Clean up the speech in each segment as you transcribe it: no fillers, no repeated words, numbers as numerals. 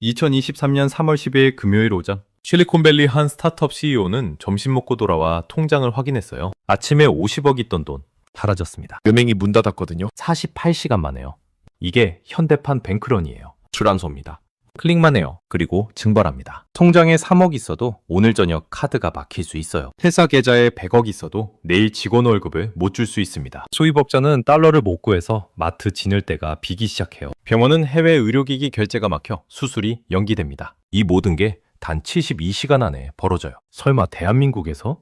2023년 3월 12일 금요일 오전, 실리콘밸리 한 스타트업 CEO는 점심 먹고 돌아와 통장을 확인했어요. 아침에 50억 있던 돈 사라졌습니다. 은행이 문 닫았거든요. 48시간 만에요. 이게 현대판 뱅크런이에요. 줄안소입니다. 클릭만 해요. 그리고 증발합니다. 통장에 3억 있어도 오늘 저녁 카드가 막힐 수 있어요. 회사 계좌에 100억 있어도 내일 직원 월급을 못 줄 수 있습니다. 소비법자는 달러를 못 구해서 마트 지낼 때가 비기 시작해요. 병원은 해외 의료기기 결제가 막혀 수술이 연기됩니다. 이 모든 게 단 72시간 안에 벌어져요. 설마 대한민국에서?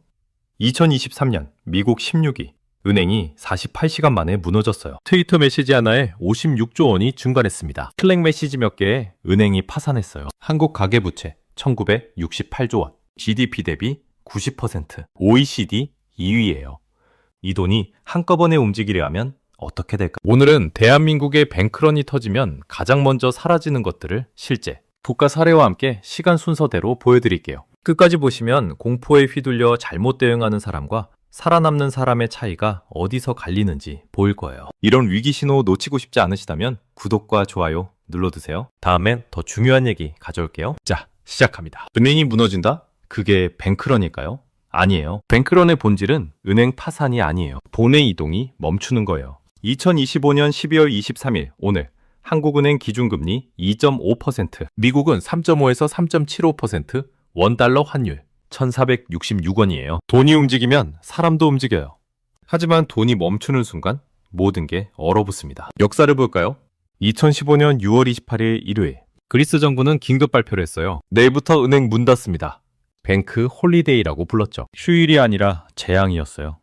2023년 미국 16위 은행이 48시간 만에 무너졌어요. 트위터 메시지 하나에 56조 원이 증발했습니다. 슬랙 메시지 몇 개에 은행이 파산했어요. 한국 가계부채 1968조 원, GDP 대비 90%, OECD 2위예요. 이 돈이 한꺼번에 움직이려 하면 어떻게 될까? 오늘은 대한민국의 뱅크런이 터지면 가장 먼저 사라지는 것들을 실제 국가 사례와 함께 시간 순서대로 보여드릴게요. 끝까지 보시면 공포에 휘둘려 잘못 대응하는 사람과 살아남는 사람의 차이가 어디서 갈리는지 보일 거예요. 이런 위기 신호 놓치고 싶지 않으시다면 구독과 좋아요 눌러두세요. 다음엔 더 중요한 얘기 가져올게요. 자, 시작합니다. 은행이 무너진다? 그게 뱅크런일까요? 아니에요. 뱅크런의 본질은 은행 파산이 아니에요. 돈의 이동이 멈추는 거예요. 2025년 12월 23일 오늘 한국은행 기준금리 2.5%, 미국은 3.5에서 3.75%, 원달러 환율 1,466원이에요. 돈이 움직이면 사람도 움직여요. 하지만 돈이 멈추는 순간 모든 게 얼어붙습니다. 역사를 볼까요? 2015년 6월 28일 일요일 그리스 정부는 긴급 발표를 했어요. 내일부터 은행 문 닫습니다. 뱅크 홀리데이라고 불렀죠. 휴일이 아니라 재앙이었어요.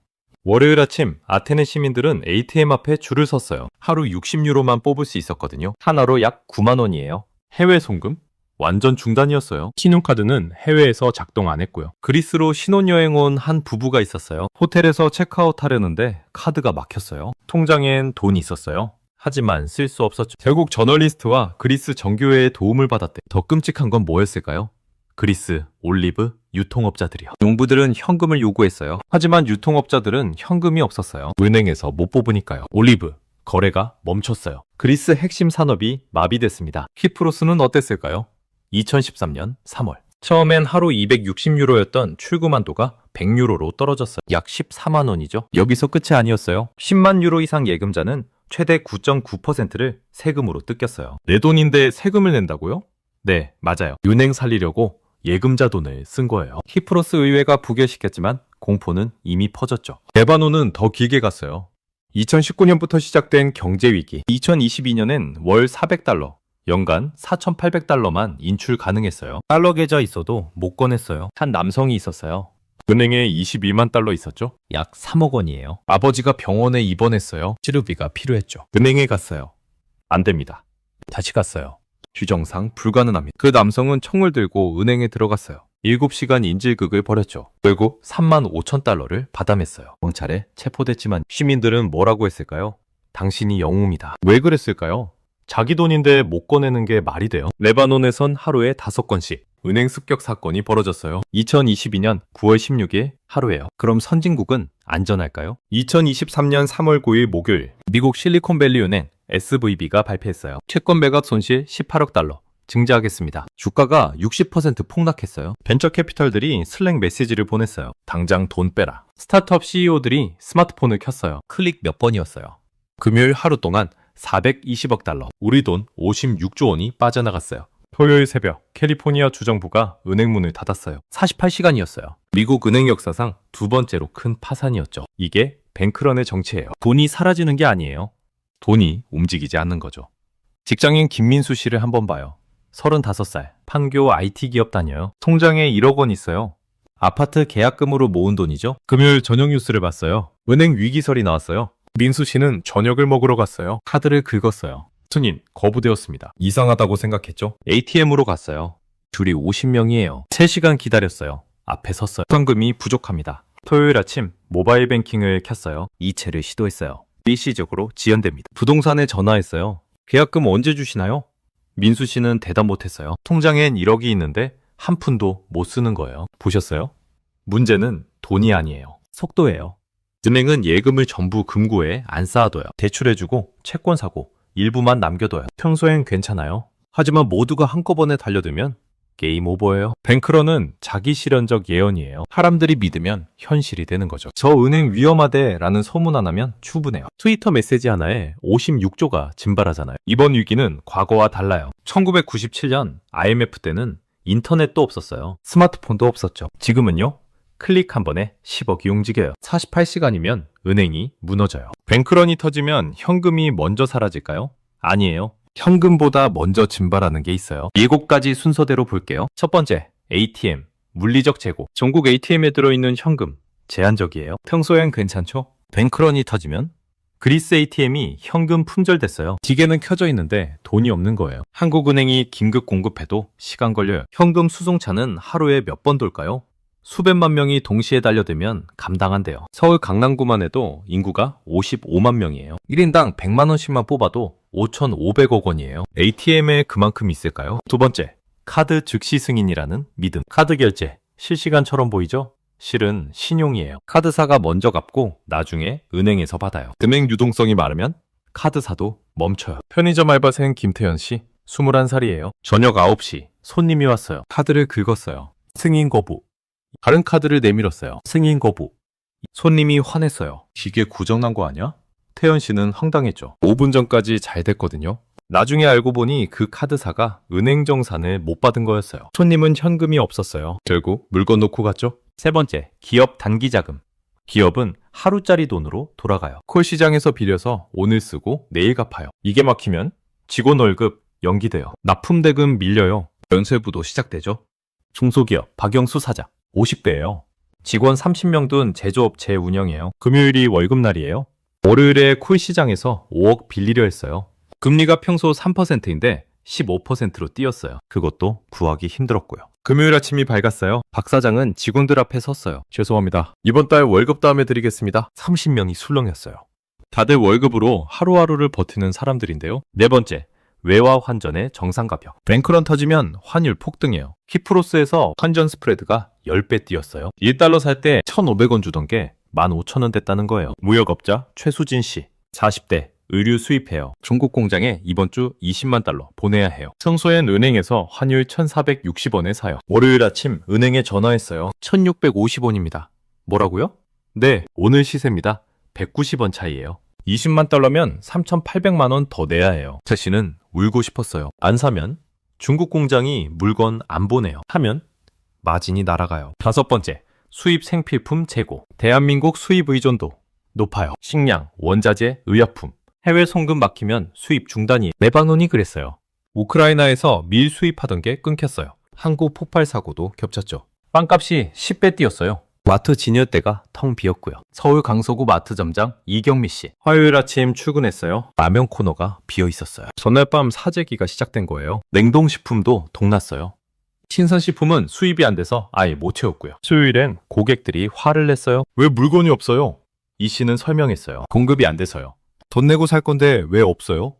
월요일 아침 아테네 시민들은 ATM 앞에 줄을 섰어요. 하루 60유로만 뽑을 수 있었거든요. 하나로 약 9만 원이에요. 해외 송금? 완전 중단이었어요. 신용카드는 해외에서 작동 안 했고요. 그리스로 신혼여행 온 한 부부가 있었어요. 호텔에서 체크아웃 하려는데 카드가 막혔어요. 통장엔 돈이 있었어요. 하지만 쓸 수 없었죠. 결국 저널리스트와 그리스 정교회의 도움을 받았대. 더 끔찍한 건 뭐였을까요? 그리스, 올리브, 유통업자들이요. 농부들은 현금을 요구했어요. 하지만 유통업자들은 현금이 없었어요. 은행에서 못 뽑으니까요. 올리브, 거래가 멈췄어요. 그리스 핵심 산업이 마비됐습니다. 키프로스는 어땠을까요? 2013년 3월. 처음엔 하루 260유로였던 출금한도가 100유로로 떨어졌어요. 약 14만 원이죠. 여기서 끝이 아니었어요. 10만 유로 이상 예금자는 최대 9.9%를 세금으로 뜯겼어요. 내 돈인데 세금을 낸다고요? 네, 맞아요. 은행 살리려고 예금자 돈을 쓴 거예요. 키프로스 의회가 부결시켰지만 공포는 이미 퍼졌죠. 레바논은 더 길게 갔어요. 2019년부터 시작된 경제위기. 2022년엔 월 400달러, 연간 4,800달러만 인출 가능했어요. 달러 계좌 있어도 못 꺼냈어요. 한 남성이 있었어요. 은행에 22만 달러 있었죠? 약 3억 원이에요. 아버지가 병원에 입원했어요. 치료비가 필요했죠. 은행에 갔어요. 안 됩니다. 다시 갔어요. 규정상 불가능합니다. 그 남성은 총을 들고 은행에 들어갔어요. 7시간 인질극을 벌였죠. 결국 3만 5천 달러를 받아맸어요. 경찰에 체포됐지만 시민들은 뭐라고 했을까요? 당신이 영웅이다. 왜 그랬을까요? 자기 돈인데 못 꺼내는 게 말이 돼요? 레바논에선 하루에 5건씩 은행 습격 사건이 벌어졌어요. 2022년 9월 16일 하루에요. 그럼 선진국은 안전할까요? 2023년 3월 9일 목요일 미국 실리콘밸리 은행 SVB가 발표했어요. 채권 매각 손실 18억 달러 증자하겠습니다. 주가가 60% 폭락했어요. 벤처 캐피털들이 슬랙 메시지를 보냈어요. 당장 돈 빼라. 스타트업 CEO들이 스마트폰을 켰어요. 클릭 몇 번이었어요. 금요일 하루 동안 420억 달러, 우리 돈 56조 원이 빠져나갔어요. 토요일 새벽 캘리포니아 주정부가 은행 문을 닫았어요. 48시간이었어요. 미국 은행 역사상 두 번째로 큰 파산이었죠. 이게 뱅크런의 정체예요. 돈이 사라지는 게 아니에요. 돈이 움직이지 않는 거죠. 직장인 김민수 씨를 한번 봐요. 35살, 판교 IT 기업 다녀요. 통장에 1억 원 있어요. 아파트 계약금으로 모은 돈이죠. 금요일 저녁 뉴스를 봤어요. 은행 위기설이 나왔어요. 민수 씨는 저녁을 먹으러 갔어요. 카드를 긁었어요. 승인 거부되었습니다. 이상하다고 생각했죠. ATM으로 갔어요. 줄이 50명이에요. 3시간 기다렸어요. 앞에 섰어요. 현금이 부족합니다. 토요일 아침 모바일 뱅킹을 켰어요. 이체를 시도했어요. 일시적으로 지연됩니다. 부동산에 전화했어요. 계약금 언제 주시나요? 민수 씨는 대답 못했어요. 통장엔 1억이 있는데 한 푼도 못 쓰는 거예요. 보셨어요? 문제는 돈이 아니에요. 속도예요. 은행은 예금을 전부 금고에 안 쌓아둬요. 대출해주고 채권 사고 일부만 남겨둬요. 평소엔 괜찮아요. 하지만 모두가 한꺼번에 달려들면 게임 오버예요. 뱅크런은 자기 실현적 예언이에요. 사람들이 믿으면 현실이 되는 거죠. 저 은행 위험하대 라는 소문 하나면 충분해요. 트위터 메시지 하나에 56조가 증발하잖아요. 이번 위기는 과거와 달라요. 1997년 IMF 때는 인터넷도 없었어요. 스마트폰도 없었죠. 지금은요. 클릭 한 번에 10억이 움직여요. 48시간이면 은행이 무너져요. 뱅크런이 터지면 현금이 먼저 사라질까요? 아니에요. 현금보다 먼저 증발하는 게 있어요. 7가지 순서대로 볼게요. 첫 번째, ATM, 물리적 재고. 전국 ATM에 들어있는 현금, 제한적이에요. 평소엔 괜찮죠? 뱅크런이 터지면 그리스 ATM이 현금 품절됐어요. 기계는 켜져 있는데 돈이 없는 거예요. 한국은행이 긴급 공급해도 시간 걸려요. 현금 수송차는 하루에 몇 번 돌까요? 수백만 명이 동시에 달려들면 감당한대요. 서울 강남구만 해도 인구가 55만 명이에요. 1인당 100만 원씩만 뽑아도 5,500억 원이에요. ATM에 그만큼 있을까요? 두 번째, 카드 즉시 승인이라는 믿음. 카드 결제, 실시간처럼 보이죠? 실은 신용이에요. 카드사가 먼저 갚고 나중에 은행에서 받아요. 금액 유동성이 마르면 카드사도 멈춰요. 편의점 알바생 김태현 씨, 21살이에요. 저녁 9시 손님이 왔어요. 카드를 긁었어요. 승인 거부. 다른 카드를 내밀었어요. 승인 거부. 손님이 화냈어요. 기계 고장난 거 아니야? 태연 씨는 황당했죠. 5분 전까지 잘 됐거든요. 나중에 알고 보니 그 카드사가 은행 정산을 못 받은 거였어요. 손님은 현금이 없었어요. 결국 물건 놓고 갔죠. 세 번째, 기업 단기 자금. 기업은 하루짜리 돈으로 돌아가요. 콜시장에서 빌려서 오늘 쓰고 내일 갚아요. 이게 막히면 직원 월급 연기돼요. 납품대금 밀려요. 연쇄부도 시작되죠. 중소기업 박영수 사장 50대예요. 직원 30명 둔 제조업 재운영이에요. 금요일이 월급날이에요. 월요일에 콜시장에서 5억 빌리려 했어요. 금리가 평소 3%인데 15%로 뛰었어요. 그것도 구하기 힘들었고요. 금요일 아침이 밝았어요. 박 사장은 직원들 앞에 섰어요. 죄송합니다. 이번 달 월급 다음에 드리겠습니다. 30명이 술렁였어요. 다들 월급으로 하루하루를 버티는 사람들인데요. 네 번째, 외화 환전의 정상가격. 뱅크런 터지면 환율 폭등해요. 키프로스에서 환전 스프레드가 10배 뛰었어요. 1달러 살 때 1,500원 주던 게 15,000원 됐다는 거예요. 무역업자 최수진 씨, 40대, 의류 수입해요. 중국 공장에 이번 주 20만 달러 보내야 해요. 평소엔 은행에서 환율 1,460원에 사요. 월요일 아침 은행에 전화했어요. 1,650원입니다. 뭐라고요? 네, 오늘 시세입니다. 190원 차이예요. 20만 달러면 3,800만 원 더 내야 해요. 제 씨는 울고 싶었어요. 안 사면 중국 공장이 물건 안 보내요. 하면 마진이 날아가요. 다섯 번째, 수입 생필품 재고. 대한민국 수입 의존도 높아요. 식량, 원자재, 의약품. 해외 송금 막히면 수입 중단이에요. 레바논이 그랬어요. 우크라이나에서 밀 수입하던 게 끊겼어요. 한국 폭발 사고도 겹쳤죠. 빵값이 10배 뛰었어요. 마트 진열대가 텅 비었고요. 서울 강서구 마트 점장 이경미 씨. 화요일 아침 출근했어요. 라면 코너가 비어 있었어요. 전날 밤 사재기가 시작된 거예요. 냉동식품도 동났어요. 신선식품은 수입이 안 돼서 아예 못 채웠고요. 수요일엔 고객들이 화를 냈어요. 왜 물건이 없어요? 이 씨는 설명했어요. 공급이 안 돼서요. 돈 내고 살 건데 왜 없어요?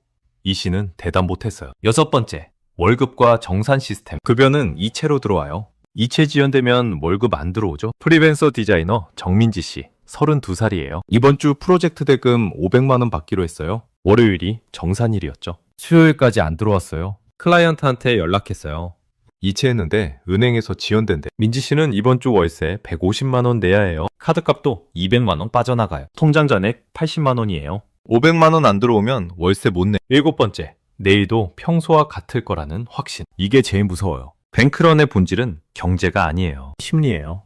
이 씨는 대답 못했어요. 여섯 번째, 월급과 정산 시스템. 급여는 이체로 들어와요. 이체 지연되면 월급 안 들어오죠. 프리랜서 디자이너 정민지 씨, 32살이에요. 이번 주 프로젝트 대금 500만 원 받기로 했어요. 월요일이 정산일이었죠. 수요일까지 안 들어왔어요. 클라이언트한테 연락했어요. 이체했는데 은행에서 지연된대. 민지 씨는 이번 주 월세 150만 원 내야 해요. 카드값도 200만 원 빠져나가요. 통장 잔액 80만 원이에요. 500만 원 안 들어오면 월세 못 내. 일곱 번째, 내일도 평소와 같을 거라는 확신. 이게 제일 무서워요. 뱅크런의 본질은 경제가 아니에요. 심리예요.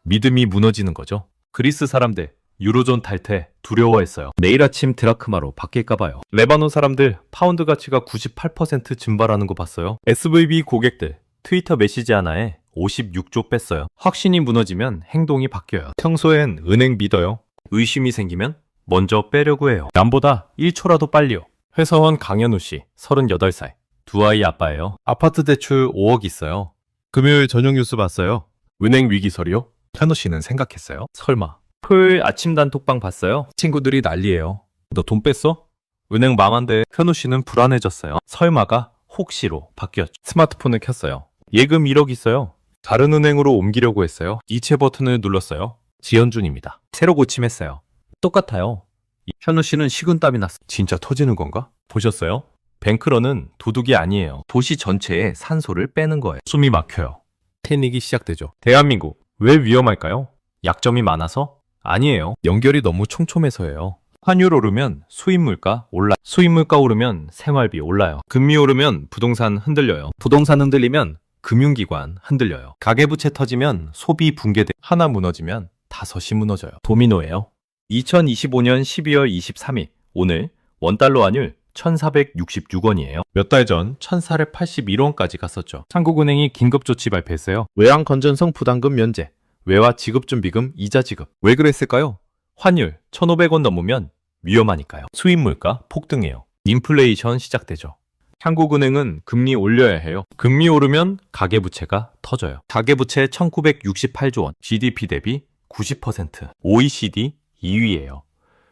믿음이 무너지는 거죠. 그리스 사람들 유로존 탈퇴 두려워했어요. 내일 아침 드라크마로 바뀔까 봐요. 레바논 사람들 파운드 가치가 98% 증발하는 거 봤어요. SVB 고객들 트위터 메시지 하나에 56조 뺐어요. 확신이 무너지면 행동이 바뀌어요. 평소엔 은행 믿어요. 의심이 생기면 먼저 빼려고 해요. 남보다 1초라도 빨리요. 회사원 강현우 씨, 38살. 두 아이 아빠예요. 아파트 대출 5억 있어요. 금요일 저녁 뉴스 봤어요. 은행 위기설이요? 현우 씨는 생각했어요. 설마. 토요일 아침 단톡방 봤어요. 친구들이 난리예요. 너 돈 뺐어? 은행 망한데. 현우 씨는 불안해졌어요. 설마가 혹시로 바뀌었죠. 스마트폰을 켰어요. 예금 1억 있어요. 다른 은행으로 옮기려고 했어요. 이체 버튼을 눌렀어요. 지연준입니다. 새로 고침했어요. 똑같아요. 현우 씨는 식은땀이 났어요. 진짜 터지는 건가? 보셨어요? 뱅크런은 도둑이 아니에요. 도시 전체에 산소를 빼는 거예요. 숨이 막혀요. 패닉이 시작되죠. 대한민국, 왜 위험할까요? 약점이 많아서? 아니에요. 연결이 너무 촘촘해서예요. 환율 오르면 수입물가 올라. 수입물가 오르면 생활비 올라요. 금리 오르면 부동산 흔들려요. 부동산 흔들리면 금융기관 흔들려요. 가계부채 터지면 소비 붕괴돼. 하나 무너지면 다섯이 무너져요. 도미노예요. 2025년 12월 23일 오늘 원달러 환율 1,466원이에요. 몇 달 전 1,481원까지 갔었죠. 한국은행이 긴급조치 발표했어요. 외환 건전성 부담금 면제, 외화 지급준비금 이자 지급. 왜 그랬을까요? 환율 1,500원 넘으면 위험하니까요. 수입물가 폭등해요. 인플레이션 시작되죠. 한국은행은 금리 올려야 해요. 금리 오르면 가계부채가 터져요. 가계부채 1,968조 원, GDP 대비 90%, OECD 2위예요.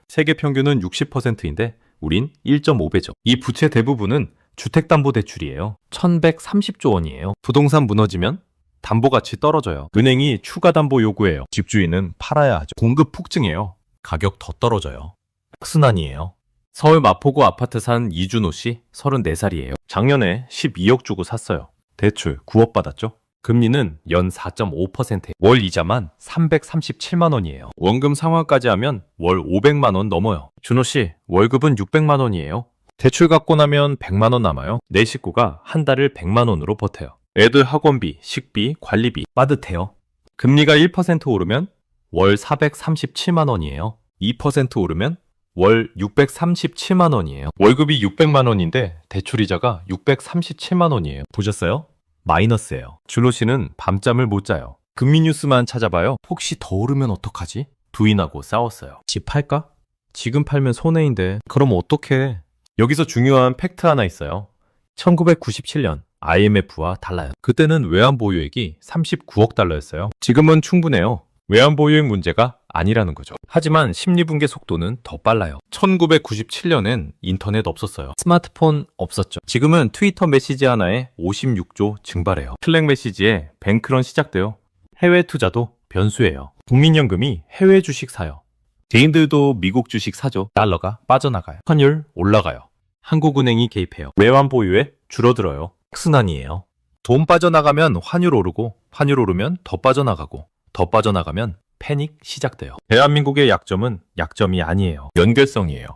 세계 평균은 60%인데 우린 1.5배죠. 이 부채 대부분은 주택담보대출이에요. 1,130조 원이에요. 부동산 무너지면 담보가치 떨어져요. 은행이 추가 담보 요구해요. 집주인은 팔아야 하죠. 공급 폭증해요. 가격 더 떨어져요. 악순환이에요. 서울 마포구 아파트 산 이준호 씨 34살이에요. 작년에 12억 주고 샀어요. 대출 9억 받았죠. 금리는 연 4.5%, 월 이자만 337만 원이에요. 원금 상환까지 하면 월 500만 원 넘어요. 준호 씨, 월급은 600만 원이에요. 대출 갚고 나면 100만 원 남아요. 내 식구가 한 달을 100만 원으로 버텨요. 애들 학원비, 식비, 관리비 빠듯해요. 금리가 1% 오르면 월 437만 원이에요. 2% 오르면 월 637만 원이에요. 월급이 600만 원인데 대출이자가 637만 원이에요. 보셨어요? 마이너스예요. 준호 씨는 밤잠을 못 자요. 금리 뉴스만 찾아봐요. 혹시 더 오르면 어떡하지? 부인하고 싸웠어요. 집 팔까? 지금 팔면 손해인데. 그럼 어떡해? 여기서 중요한 팩트 하나 있어요. 1997년 IMF와 달라요. 그때는 외환 보유액이 39억 달러였어요. 지금은 충분해요. 외환 보유액 문제가 아니라는 거죠. 하지만 심리붕괴 속도는 더 빨라요. 1997년엔 인터넷 없었어요. 스마트폰 없었죠. 지금은 트위터 메시지 하나에 56조 증발해요. 슬랙 메시지에 뱅크런 시작돼요. 해외 투자도 변수예요. 국민연금이 해외 주식 사요. 개인들도 미국 주식 사죠. 달러가 빠져나가요. 환율 올라가요. 한국은행이 개입해요. 외환 보유액 줄어들어요. 악순환이에요. 돈 빠져나가면 환율 오르고, 환율 오르면 더 빠져나가고, 더 빠져나가면 패닉 시작돼요. 대한민국의 약점은 약점이 아니에요. 연결성이에요.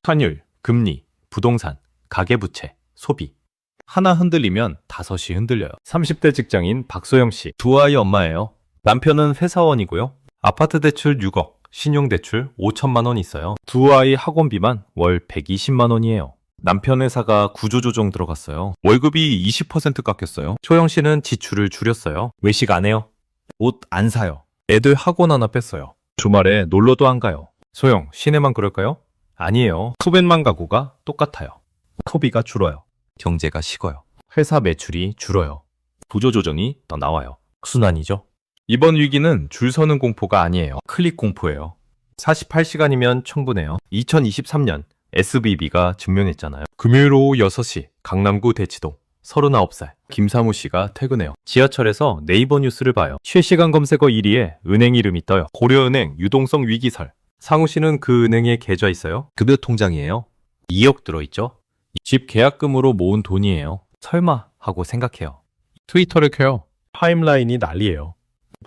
환율, 금리, 부동산, 가계부채, 소비. 하나 흔들리면 다섯이 흔들려요. 30대 직장인 박소영 씨, 두 아이 엄마예요. 남편은 회사원이고요. 아파트 대출 6억, 신용대출 5천만 원 있어요. 두 아이 학원비만 월 120만 원이에요. 남편 회사가 구조조정 들어갔어요. 월급이 20% 깎였어요. 소영 씨는 지출을 줄였어요. 외식 안 해요. 옷 안 사요. 애들 학원 하나 뺐어요. 주말에 놀러도 안 가요. 소영, 시내만 그럴까요? 아니에요. 소변만 가구가 똑같아요. 소비가 줄어요. 경제가 식어요. 회사 매출이 줄어요. 구조조정이 더 나와요. 순환이죠. 이번 위기는 줄 서는 공포가 아니에요. 클릭 공포예요. 48시간이면 충분해요. 2023년 SBB가 증명했잖아요. 금요일 오후 6시 강남구 대치동 39살 김사무 씨가 퇴근해요. 지하철에서 네이버 뉴스를 봐요. 실시간 검색어 1위에 은행 이름이 떠요. 고려은행 유동성 위기설. 상우 씨는 그 은행에 계좌 있어요. 급여 통장이에요. 2억 들어있죠. 집 계약금으로 모은 돈이에요. 설마 하고 생각해요. 트위터를 켜요. 타임라인이 난리예요.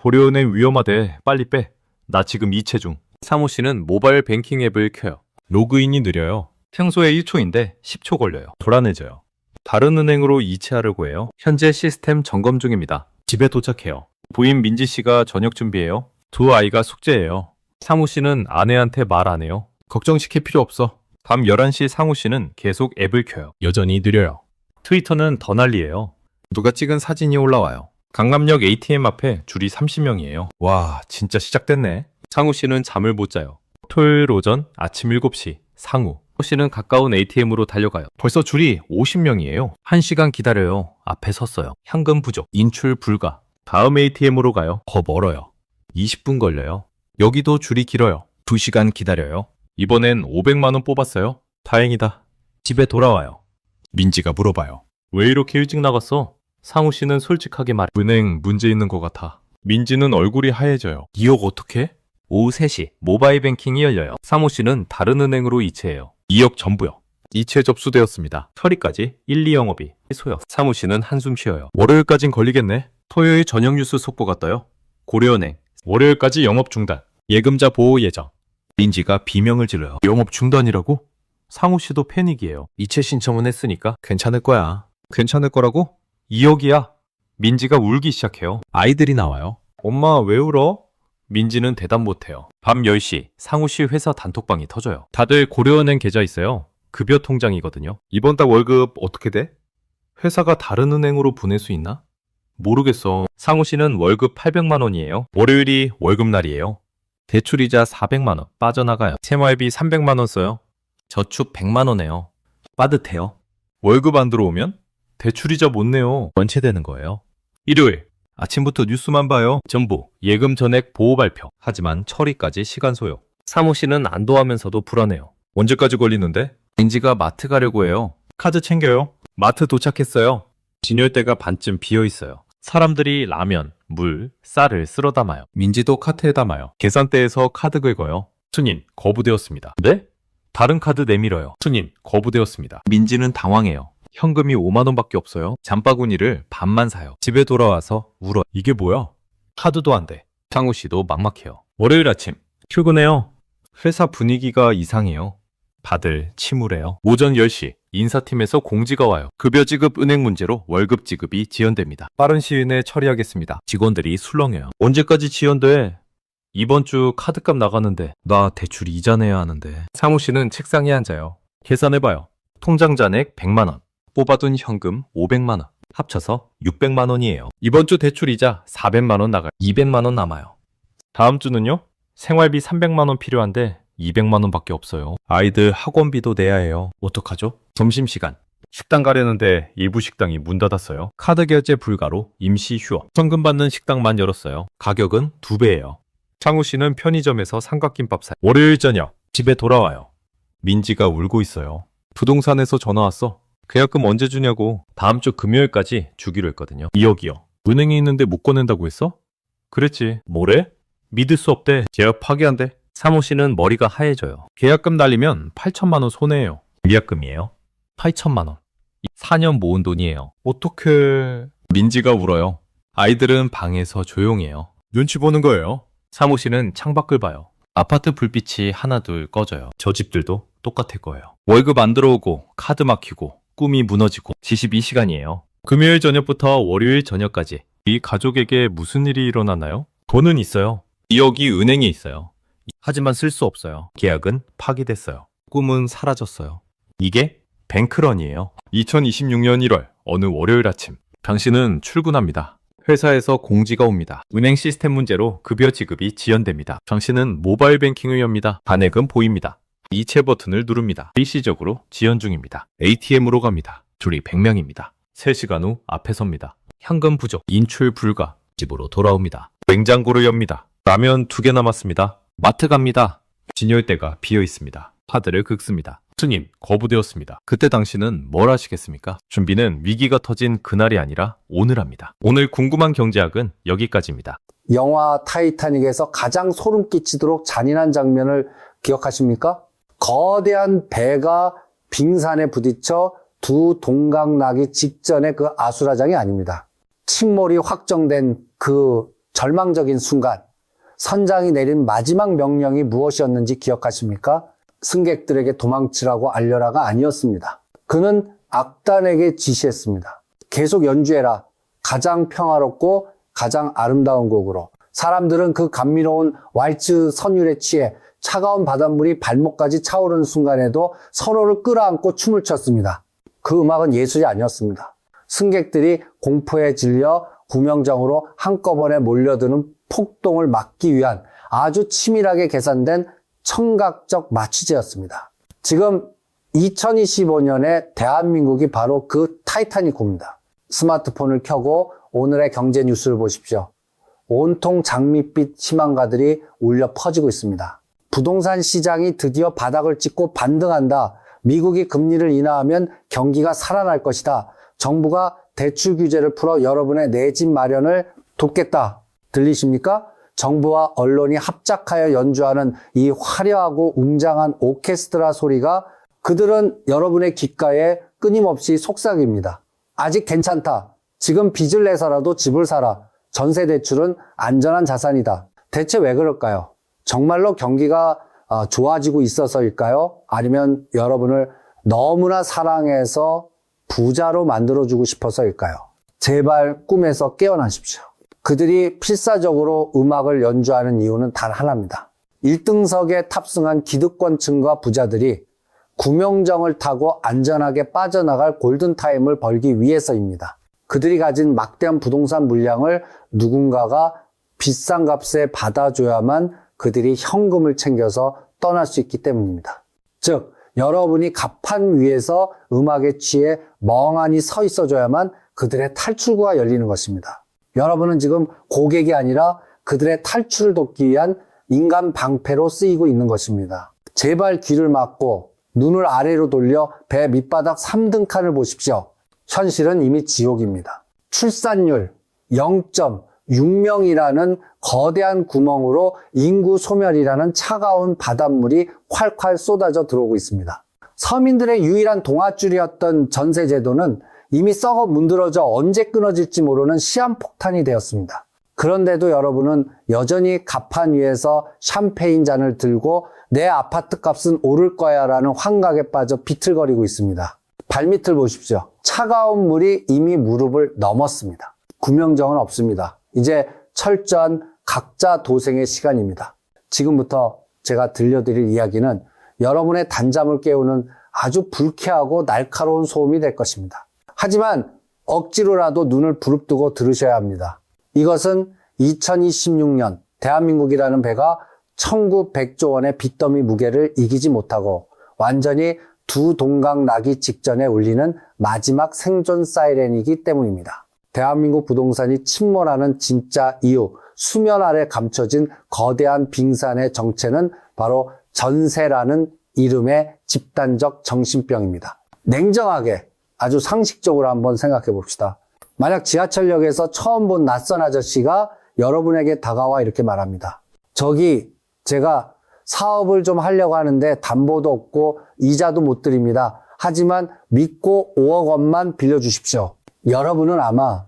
고려은행 위험하대. 빨리 빼. 나 지금 이체 중. 사무 씨는 모바일 뱅킹 앱을 켜요. 로그인이 느려요. 평소에 1초인데 10초 걸려요. 불안해져요. 다른 은행으로 이체하려고 해요. 현재 시스템 점검 중입니다. 집에 도착해요. 부인 민지 씨가 저녁 준비해요. 두 아이가 숙제예요. 상우 씨는 아내한테 말 안 해요. 걱정시킬 필요 없어. 밤 11시 상우 씨는 계속 앱을 켜요. 여전히 느려요. 트위터는 더 난리예요. 누가 찍은 사진이 올라와요. 강남역 ATM 앞에 줄이 30명이에요. 와, 진짜 시작됐네. 상우 씨는 잠을 못 자요. 토요일 오전 아침 7시 상우 씨는 가까운 ATM으로 달려가요. 벌써 줄이 50명이에요. 1시간 기다려요. 앞에 섰어요. 현금 부족, 인출 불가. 다음 ATM으로 가요. 더 멀어요. 20분 걸려요. 여기도 줄이 길어요. 2시간 기다려요. 이번엔 500만 원 뽑았어요. 다행이다. 집에 돌아와요. 민지가 물어봐요. 왜 이렇게 일찍 나갔어? 상우 씨는 솔직하게 말해. 은행 문제 있는 것 같아. 민지는 얼굴이 하얘져요. 2억 어떻게? 오후 3시 모바일 뱅킹이 열려요. 사모 씨는 다른 은행으로 이체해요. 2억 전부요. 이체 접수되었습니다. 처리까지 1, 2영업이 소요. 사무실은 한숨 쉬어요. 월요일까진 걸리겠네. 토요일 저녁 뉴스 속보가 떠요. 고려은행 월요일까지 영업 중단. 예금자 보호 예정. 민지가 비명을 질러요. 영업 중단이라고? 상우 씨도 패닉이에요. 이체 신청은 했으니까 괜찮을 거야. 괜찮을 거라고? 2억이야. 민지가 울기 시작해요. 아이들이 나와요. 엄마 왜 울어? 민지는 대답 못해요. 밤 10시 상우 씨 회사 단톡방이 터져요. 다들 고려은행 계좌 있어요. 급여 통장이거든요. 이번 달 월급 어떻게 돼? 회사가 다른 은행으로 보낼 수 있나? 모르겠어. 상우 씨는 월급 800만 원이에요. 월요일이 월급날이에요. 대출이자 400만 원 빠져나가요. 생활비 300만 원 써요. 저축 100만 원에요. 빠듯해요. 월급 안 들어오면 대출이자 못 내요. 원체되는 거예요. 일요일 아침부터 뉴스만 봐요. 전부 예금 전액 보호 발표. 하지만 처리까지 시간 소요. 사무실은 안도하면서도 불안해요. 언제까지 걸리는데? 민지가 마트 가려고 해요. 카드 챙겨요. 마트 도착했어요. 진열대가 반쯤 비어 있어요. 사람들이 라면, 물, 쌀을 쓸어 담아요. 민지도 카트에 담아요. 계산대에서 카드 긁어요. 승인 거부되었습니다. 네? 다른 카드 내밀어요. 승인 거부되었습니다. 민지는 당황해요. 현금이 5만 원밖에 없어요. 잠바구니를 반만 사요. 집에 돌아와서 울어. 이게 뭐야? 카드도 안 돼. 상우 씨도 막막해요. 월요일 아침 출근해요. 회사 분위기가 이상해요. 다들 침울해요. 오전 10시 인사팀에서 공지가 와요. 급여 지급 은행 문제로 월급 지급이 지연됩니다. 빠른 시일 내에 처리하겠습니다. 직원들이 술렁해요. 언제까지 지연돼? 이번 주 카드값 나가는데 나 대출 이자 내야 하는데. 사무 씨는 책상에 앉아요. 계산해봐요. 통장 잔액 100만 원. 뽑아둔 현금 500만 원. 합쳐서 600만 원이에요. 이번 주 대출 이자 400만 원 나가요. 200만 원 남아요. 다음 주는요? 생활비 300만 원 필요한데 200만 원밖에 없어요. 아이들 학원비도 내야 해요. 어떡하죠? 점심시간. 식당 가려는데 일부 식당이 문 닫았어요. 카드 결제 불가로 임시 휴업. 현금 받는 식당만 열었어요. 가격은 2배예요. 창우 씨는 편의점에서 삼각김밥 사요. 월요일 저녁 집에 돌아와요. 민지가 울고 있어요. 부동산에서 전화 왔어. 계약금 언제 주냐고. 다음 주 금요일까지 주기로 했거든요. 2억이요. 은행에 있는데 못 꺼낸다고 했어? 그랬지. 뭐래? 믿을 수 없대. 계약 파기한대. 사무 씨는 머리가 하얘져요. 계약금 날리면 8천만 원 손해예요. 위약금이에요. 8천만 원. 4년 모은 돈이에요. 어떡해. 민지가 울어요. 아이들은 방에서 조용해요. 눈치 보는 거예요. 사무 씨는 창밖을 봐요. 아파트 불빛이 하나둘 꺼져요. 저 집들도 똑같을 거예요. 월급 안 들어오고 카드 막히고 꿈이 무너지고 72시간이에요. 금요일 저녁부터 월요일 저녁까지 이 가족에게 무슨 일이 일어나나요? 돈은 있어요. 2억이 은행에 있어요. 하지만 쓸 수 없어요. 계약은 파기됐어요. 꿈은 사라졌어요. 이게 뱅크런이에요. 2026년 1월 어느 월요일 아침 당신은 출근합니다. 회사에서 공지가 옵니다. 은행 시스템 문제로 급여 지급이 지연됩니다. 당신은 모바일 뱅킹을 엽니다. 잔액은 보입니다. 이체 버튼을 누릅니다. 일시적으로 지연 중입니다. ATM으로 갑니다. 줄이 100명입니다. 3시간 후 앞에 섭니다. 현금 부족, 인출 불가. 집으로 돌아옵니다. 냉장고를 엽니다. 라면 2개 남았습니다. 마트 갑니다. 진열대가 비어 있습니다. 카드를 긁습니다. 스님, 거부되었습니다. 그때 당신은 뭘 하시겠습니까? 준비는 위기가 터진 그날이 아니라 오늘 합니다. 오늘 궁금한 경제학은 여기까지입니다. 영화 타이타닉에서 가장 소름 끼치도록 잔인한 장면을 기억하십니까? 거대한 배가 빙산에 부딪혀 두 동강 나기 직전의 그 아수라장이 아닙니다. 침몰이 확정된 그 절망적인 순간, 선장이 내린 마지막 명령이 무엇이었는지 기억하십니까? 승객들에게 도망치라고 알려라가 아니었습니다. 그는 악단에게 지시했습니다. 계속 연주해라. 가장 평화롭고 가장 아름다운 곡으로. 사람들은 그 감미로운 왈츠 선율에 취해 차가운 바닷물이 발목까지 차오르는 순간에도 서로를 끌어안고 춤을 췄습니다. 그 음악은 예술이 아니었습니다. 승객들이 공포에 질려 구명정으로 한꺼번에 몰려드는 폭동을 막기 위한 아주 치밀하게 계산된 청각적 마취제였습니다. 지금 2025년에 대한민국이 바로 그 타이타닉호입니다. 스마트폰을 켜고 오늘의 경제 뉴스를 보십시오. 온통 장밋빛 희망가들이 울려 퍼지고 있습니다. 부동산 시장이 드디어 바닥을 찍고 반등한다. 미국이 금리를 인하하면 경기가 살아날 것이다. 정부가 대출 규제를 풀어 여러분의 내 집 마련을 돕겠다. 들리십니까? 정부와 언론이 합작하여 연주하는 이 화려하고 웅장한 오케스트라 소리가 그들은 여러분의 귓가에 끊임없이 속삭입니다. 아직 괜찮다. 지금 빚을 내서라도 집을 사라. 전세 대출은 안전한 자산이다. 대체 왜 그럴까요? 정말로 경기가 좋아지고 있어서일까요? 아니면 여러분을 너무나 사랑해서 부자로 만들어주고 싶어서일까요? 제발 꿈에서 깨어나십시오. 그들이 필사적으로 음악을 연주하는 이유는 단 하나입니다. 1등석에 탑승한 기득권층과 부자들이 구명정을 타고 안전하게 빠져나갈 골든타임을 벌기 위해서입니다. 그들이 가진 막대한 부동산 물량을 누군가가 비싼 값에 받아줘야만 그들이 현금을 챙겨서 떠날 수 있기 때문입니다. 즉, 여러분이 갑판 위에서 음악에 취해 멍하니 서 있어줘야만 그들의 탈출구가 열리는 것입니다. 여러분은 지금 고객이 아니라 그들의 탈출을 돕기 위한 인간 방패로 쓰이고 있는 것입니다. 제발 귀를 막고 눈을 아래로 돌려 배 밑바닥 3등칸을 보십시오. 현실은 이미 지옥입니다. 출산율 0.6명이라는 거대한 구멍으로 인구 소멸이라는 차가운 바닷물이 콸콸 쏟아져 들어오고 있습니다. 서민들의 유일한 동아줄이었던 전세제도는 이미 썩어 문드러져 언제 끊어질지 모르는 시한폭탄이 되었습니다. 그런데도 여러분은 여전히 갑판 위에서 샴페인 잔을 들고 내 아파트 값은 오를 거야 라는 환각에 빠져 비틀거리고 있습니다. 발밑을 보십시오. 차가운 물이 이미 무릎을 넘었습니다. 구명정은 없습니다. 이제 철저한 각자 도생의 시간입니다. 지금부터 제가 들려드릴 이야기는 여러분의 단잠을 깨우는 아주 불쾌하고 날카로운 소음이 될 것입니다. 하지만 억지로라도 눈을 부릅뜨고 들으셔야 합니다. 이것은 2026년 대한민국이라는 배가 1900조 원의 빚더미 무게를 이기지 못하고 완전히 두 동강 나기 직전에 울리는 마지막 생존 사이렌이기 때문입니다. 대한민국 부동산이 침몰하는 진짜 이유, 수면 아래 감춰진 거대한 빙산의 정체는 바로 전세라는 이름의 집단적 정신병입니다. 냉정하게 아주 상식적으로 한번 생각해 봅시다. 만약 지하철역에서 처음 본 낯선 아저씨가 여러분에게 다가와 이렇게 말합니다. 저기 제가 사업을 좀 하려고 하는데 담보도 없고 이자도 못 드립니다. 하지만 믿고 5억 원만 빌려주십시오. 여러분은 아마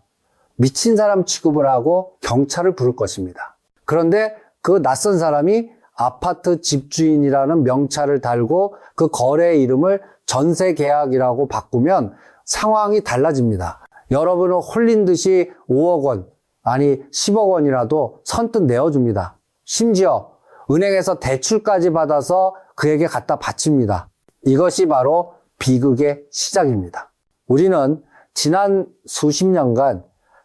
미친 사람 취급을 하고 경찰을 부를 것입니다. 그런데 그 낯선 사람이 아파트 집주인이라는 명찰을 달고 그 거래 이름을 전세 계약이라고 바꾸면 상황이 달라집니다. 여러분은 홀린 듯이 5억 원, 아니 10억 원이라도 선뜻 내어줍니다. 심지어 은행에서 대출까지 받아서 그에게 갖다 바칩니다. 이것이 바로 비극의 시작입니다. 우리는 지난 수십 년간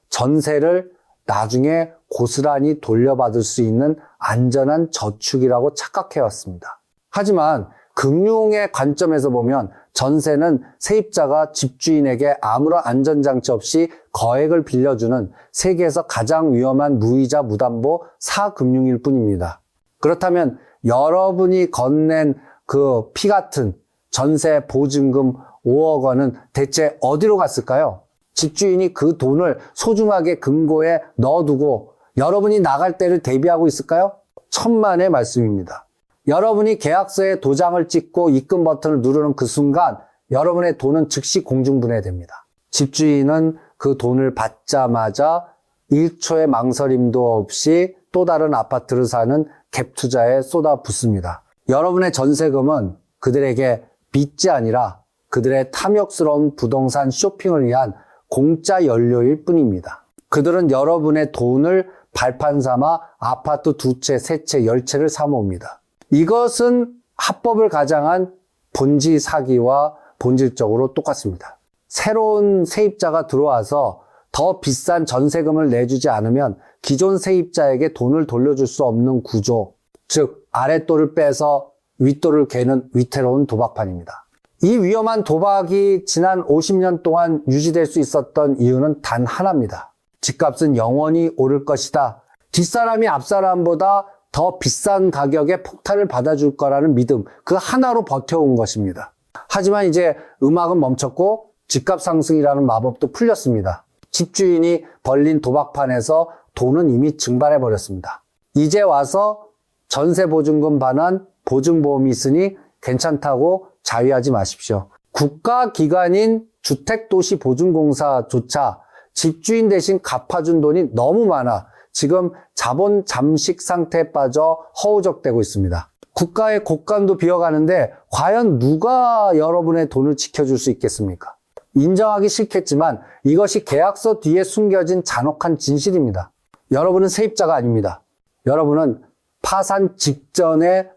전세를 나중에 고스란히 돌려받을 수 있는 안전한 저축이라고 착각해왔습니다. 하지만 금융의 관점에서 보면 전세는 세입자가 집주인에게 아무런 안전장치 없이 거액을 빌려주는 세계에서 가장 위험한 무이자 무담보 사금융일 뿐입니다. 그렇다면 여러분이 건넨 그 피 같은 전세 보증금 5억 원은 대체 어디로 갔을까요? 집주인이 그 돈을 소중하게 금고에 넣어두고 여러분이 나갈 때를 대비하고 있을까요? 천만의 말씀입니다. 여러분이 계약서에 도장을 찍고 입금 버튼을 누르는 그 순간 여러분의 돈은 즉시 공중분해됩니다. 집주인은 그 돈을 받자마자 1초의 망설임도 없이 또 다른 아파트를 사는 갭 투자에 쏟아붓습니다. 여러분의 전세금은 그들에게 빚이 아니라 그들의 탐욕스러운 부동산 쇼핑을 위한 공짜 연료일 뿐입니다. 그들은 여러분의 돈을 발판 삼아 아파트 2채, 3채, 10채를 사모읍니다. 이것은 합법을 가장한 본지 사기와 본질적으로 똑같습니다. 새로운 세입자가 들어와서 더 비싼 전세금을 내주지 않으면 기존 세입자에게 돈을 돌려줄 수 없는 구조, 즉 아랫돌을 빼서 윗돌을 개는 위태로운 도박판입니다. 이 위험한 도박이 지난 50년 동안 유지될 수 있었던 이유는 단 하나입니다. 집값은 영원히 오를 것이다. 뒷사람이 앞사람보다 더 비싼 가격에 폭탄을 받아줄 거라는 믿음, 그 하나로 버텨온 것입니다. 하지만 이제 음악은 멈췄고 집값 상승이라는 마법도 풀렸습니다. 집주인이 벌린 도박판에서 돈은 이미 증발해버렸습니다. 이제 와서 전세 보증금 반환 보증보험이 있으니 괜찮다고 자위하지 마십시오. 국가기관인 주택도시보증공사조차 집주인 대신 갚아준 돈이 너무 많아 지금 자본 잠식 상태에 빠져 허우적대고 있습니다. 국가의 곳간도 비어가는데 과연 누가 여러분의 돈을 지켜줄 수 있겠습니까? 인정하기 싫겠지만 이것이 계약서 뒤에 숨겨진 잔혹한 진실입니다. 여러분은 세입자가 아닙니다. 여러분은 파산 직전에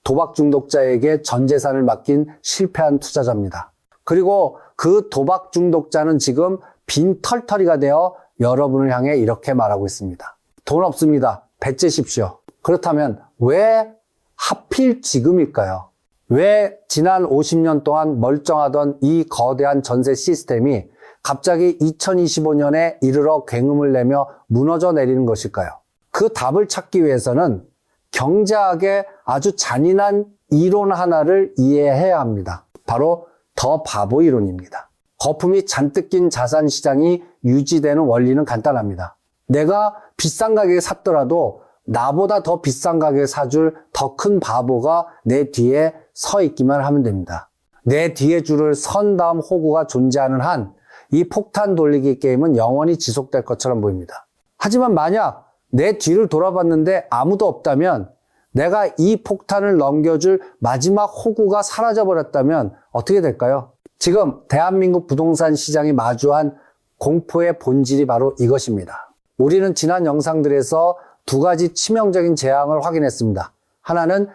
도박 중독자에게 전 재산을 맡긴 실패한 투자자입니다. 그리고 그 도박 중독자는 지금 빈털터리가 되어 여러분을 향해 이렇게 말하고 있습니다. 돈 없습니다. 뱉으십시오. 그렇다면 왜 하필 지금일까요? 왜 지난 50년 동안 멀쩡하던 이 거대한 전세 시스템이 갑자기 2025년에 이르러 굉음을 내며 무너져 내리는 것일까요? 그 답을 찾기 위해서는 경제학의 아주 잔인한 이론 하나를 이해해야 합니다. 바로 더 바보 이론입니다. 거품이 잔뜩 낀 자산 시장이 유지되는 원리는 간단합니다. 내가 비싼 가격에 샀더라도 나보다 더 비싼 가격에 사줄 더 큰 바보가 내 뒤에 서 있기만 하면 됩니다. 내 뒤에 줄을 선 다음 호구가 존재하는 한 이 폭탄 돌리기 게임은 영원히 지속될 것처럼 보입니다. 하지만 만약 내 뒤를 돌아봤는데 아무도 없다면, 내가 이 폭탄을 넘겨줄 마지막 호구가 사라져버렸다면 어떻게 될까요? 지금 대한민국 부동산 시장이 마주한 공포의 본질이 바로 이것입니다. 우리는 지난 영상들에서 두 가지 치명적인 재앙을 확인했습니다. 하나는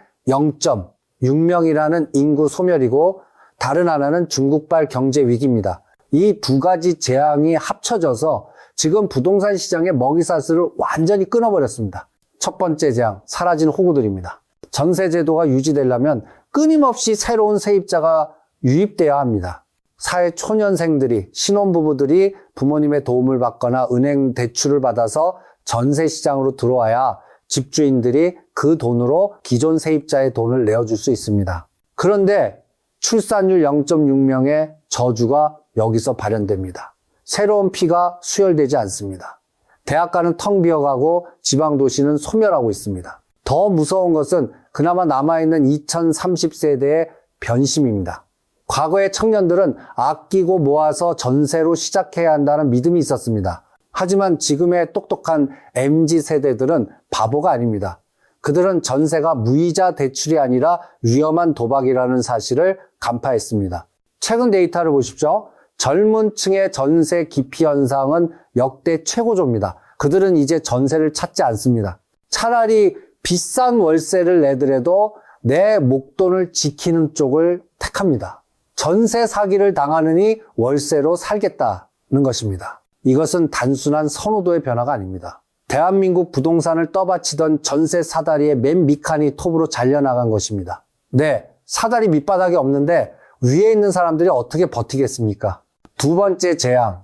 0.6명이라는 인구 소멸이고 다른 하나는 중국발 경제 위기입니다. 이 두 가지 재앙이 합쳐져서 지금 부동산 시장의 먹이사슬을 완전히 끊어버렸습니다. 첫 번째 재앙, 사라진 호구들입니다. 전세 제도가 유지되려면 끊임없이 새로운 세입자가 유입돼야 합니다. 사회 초년생들이, 신혼부부들이 부모님의 도움을 받거나 은행 대출을 받아서 전세 시장으로 들어와야 집주인들이 그 돈으로 기존 세입자의 돈을 내어줄 수 있습니다. 그런데 출산율 0.6명의 저주가 여기서 발현됩니다. 새로운 피가 수혈되지 않습니다. 대학가는 텅 비어가고 지방도시는 소멸하고 있습니다. 더 무서운 것은 그나마 남아있는 2030세대의 변심입니다. 과거의 청년들은 아끼고 모아서 전세로 시작해야 한다는 믿음이 있었습니다. 하지만 지금의 똑똑한 MZ세대들은 바보가 아닙니다. 그들은 전세가 무이자 대출이 아니라 위험한 도박이라는 사실을 간파했습니다. 최근 데이터를 보십시오. 젊은 층의 전세 기피 현상은 역대 최고조입니다. 그들은 이제 전세를 찾지 않습니다. 차라리 비싼 월세를 내더라도 내 목돈을 지키는 쪽을 택합니다. 전세 사기를 당하느니 월세로 살겠다는 것입니다. 이것은 단순한 선호도의 변화가 아닙니다. 대한민국 부동산을 떠받치던 전세 사다리의 맨 밑칸이 톱으로 잘려나간 것입니다. 네, 사다리 밑바닥이 없는데 위에 있는 사람들이 어떻게 버티겠습니까? 두 번째 재앙,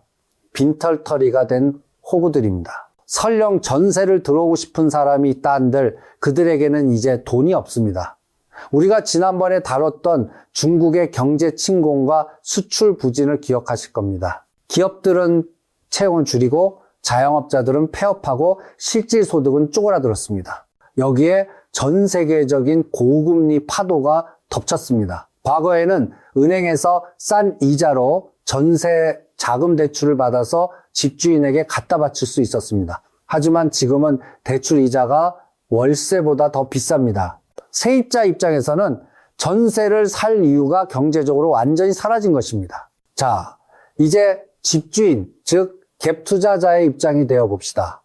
빈털터리가 된 호구들입니다. 설령 전세를 들어오고 싶은 사람이 있다 한들 그들에게는 이제 돈이 없습니다. 우리가 지난번에 다뤘던 중국의 경제 침공과 수출 부진을 기억하실 겁니다. 기업들은 채용을 줄이고 자영업자들은 폐업하고 실질 소득은 쪼그라들었습니다. 여기에 전 세계적인 고금리 파도가 덮쳤습니다. 과거에는 은행에서 싼 이자로 전세 자금 대출을 받아서 집주인에게 갖다 바칠 수 있었습니다. 하지만 지금은 대출 이자가 월세보다 더 비쌉니다. 세입자 입장에서는 전세를 살 이유가 경제적으로 완전히 사라진 것입니다. 자, 이제 집주인, 즉 갭 투자자의 입장이 되어 봅시다.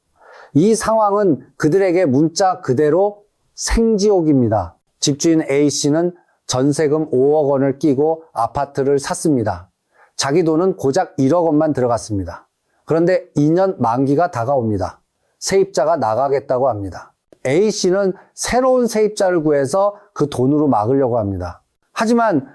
이 상황은 그들에게 문자 그대로 생지옥입니다. 집주인 A씨는 전세금 5억 원을 끼고 아파트를 샀습니다. 자기 돈은 고작 1억 원만 들어갔습니다. 그런데 2년 만기가 다가옵니다. 세입자가 나가겠다고 합니다. A씨는 새로운 세입자를 구해서 그 돈으로 막으려고 합니다. 하지만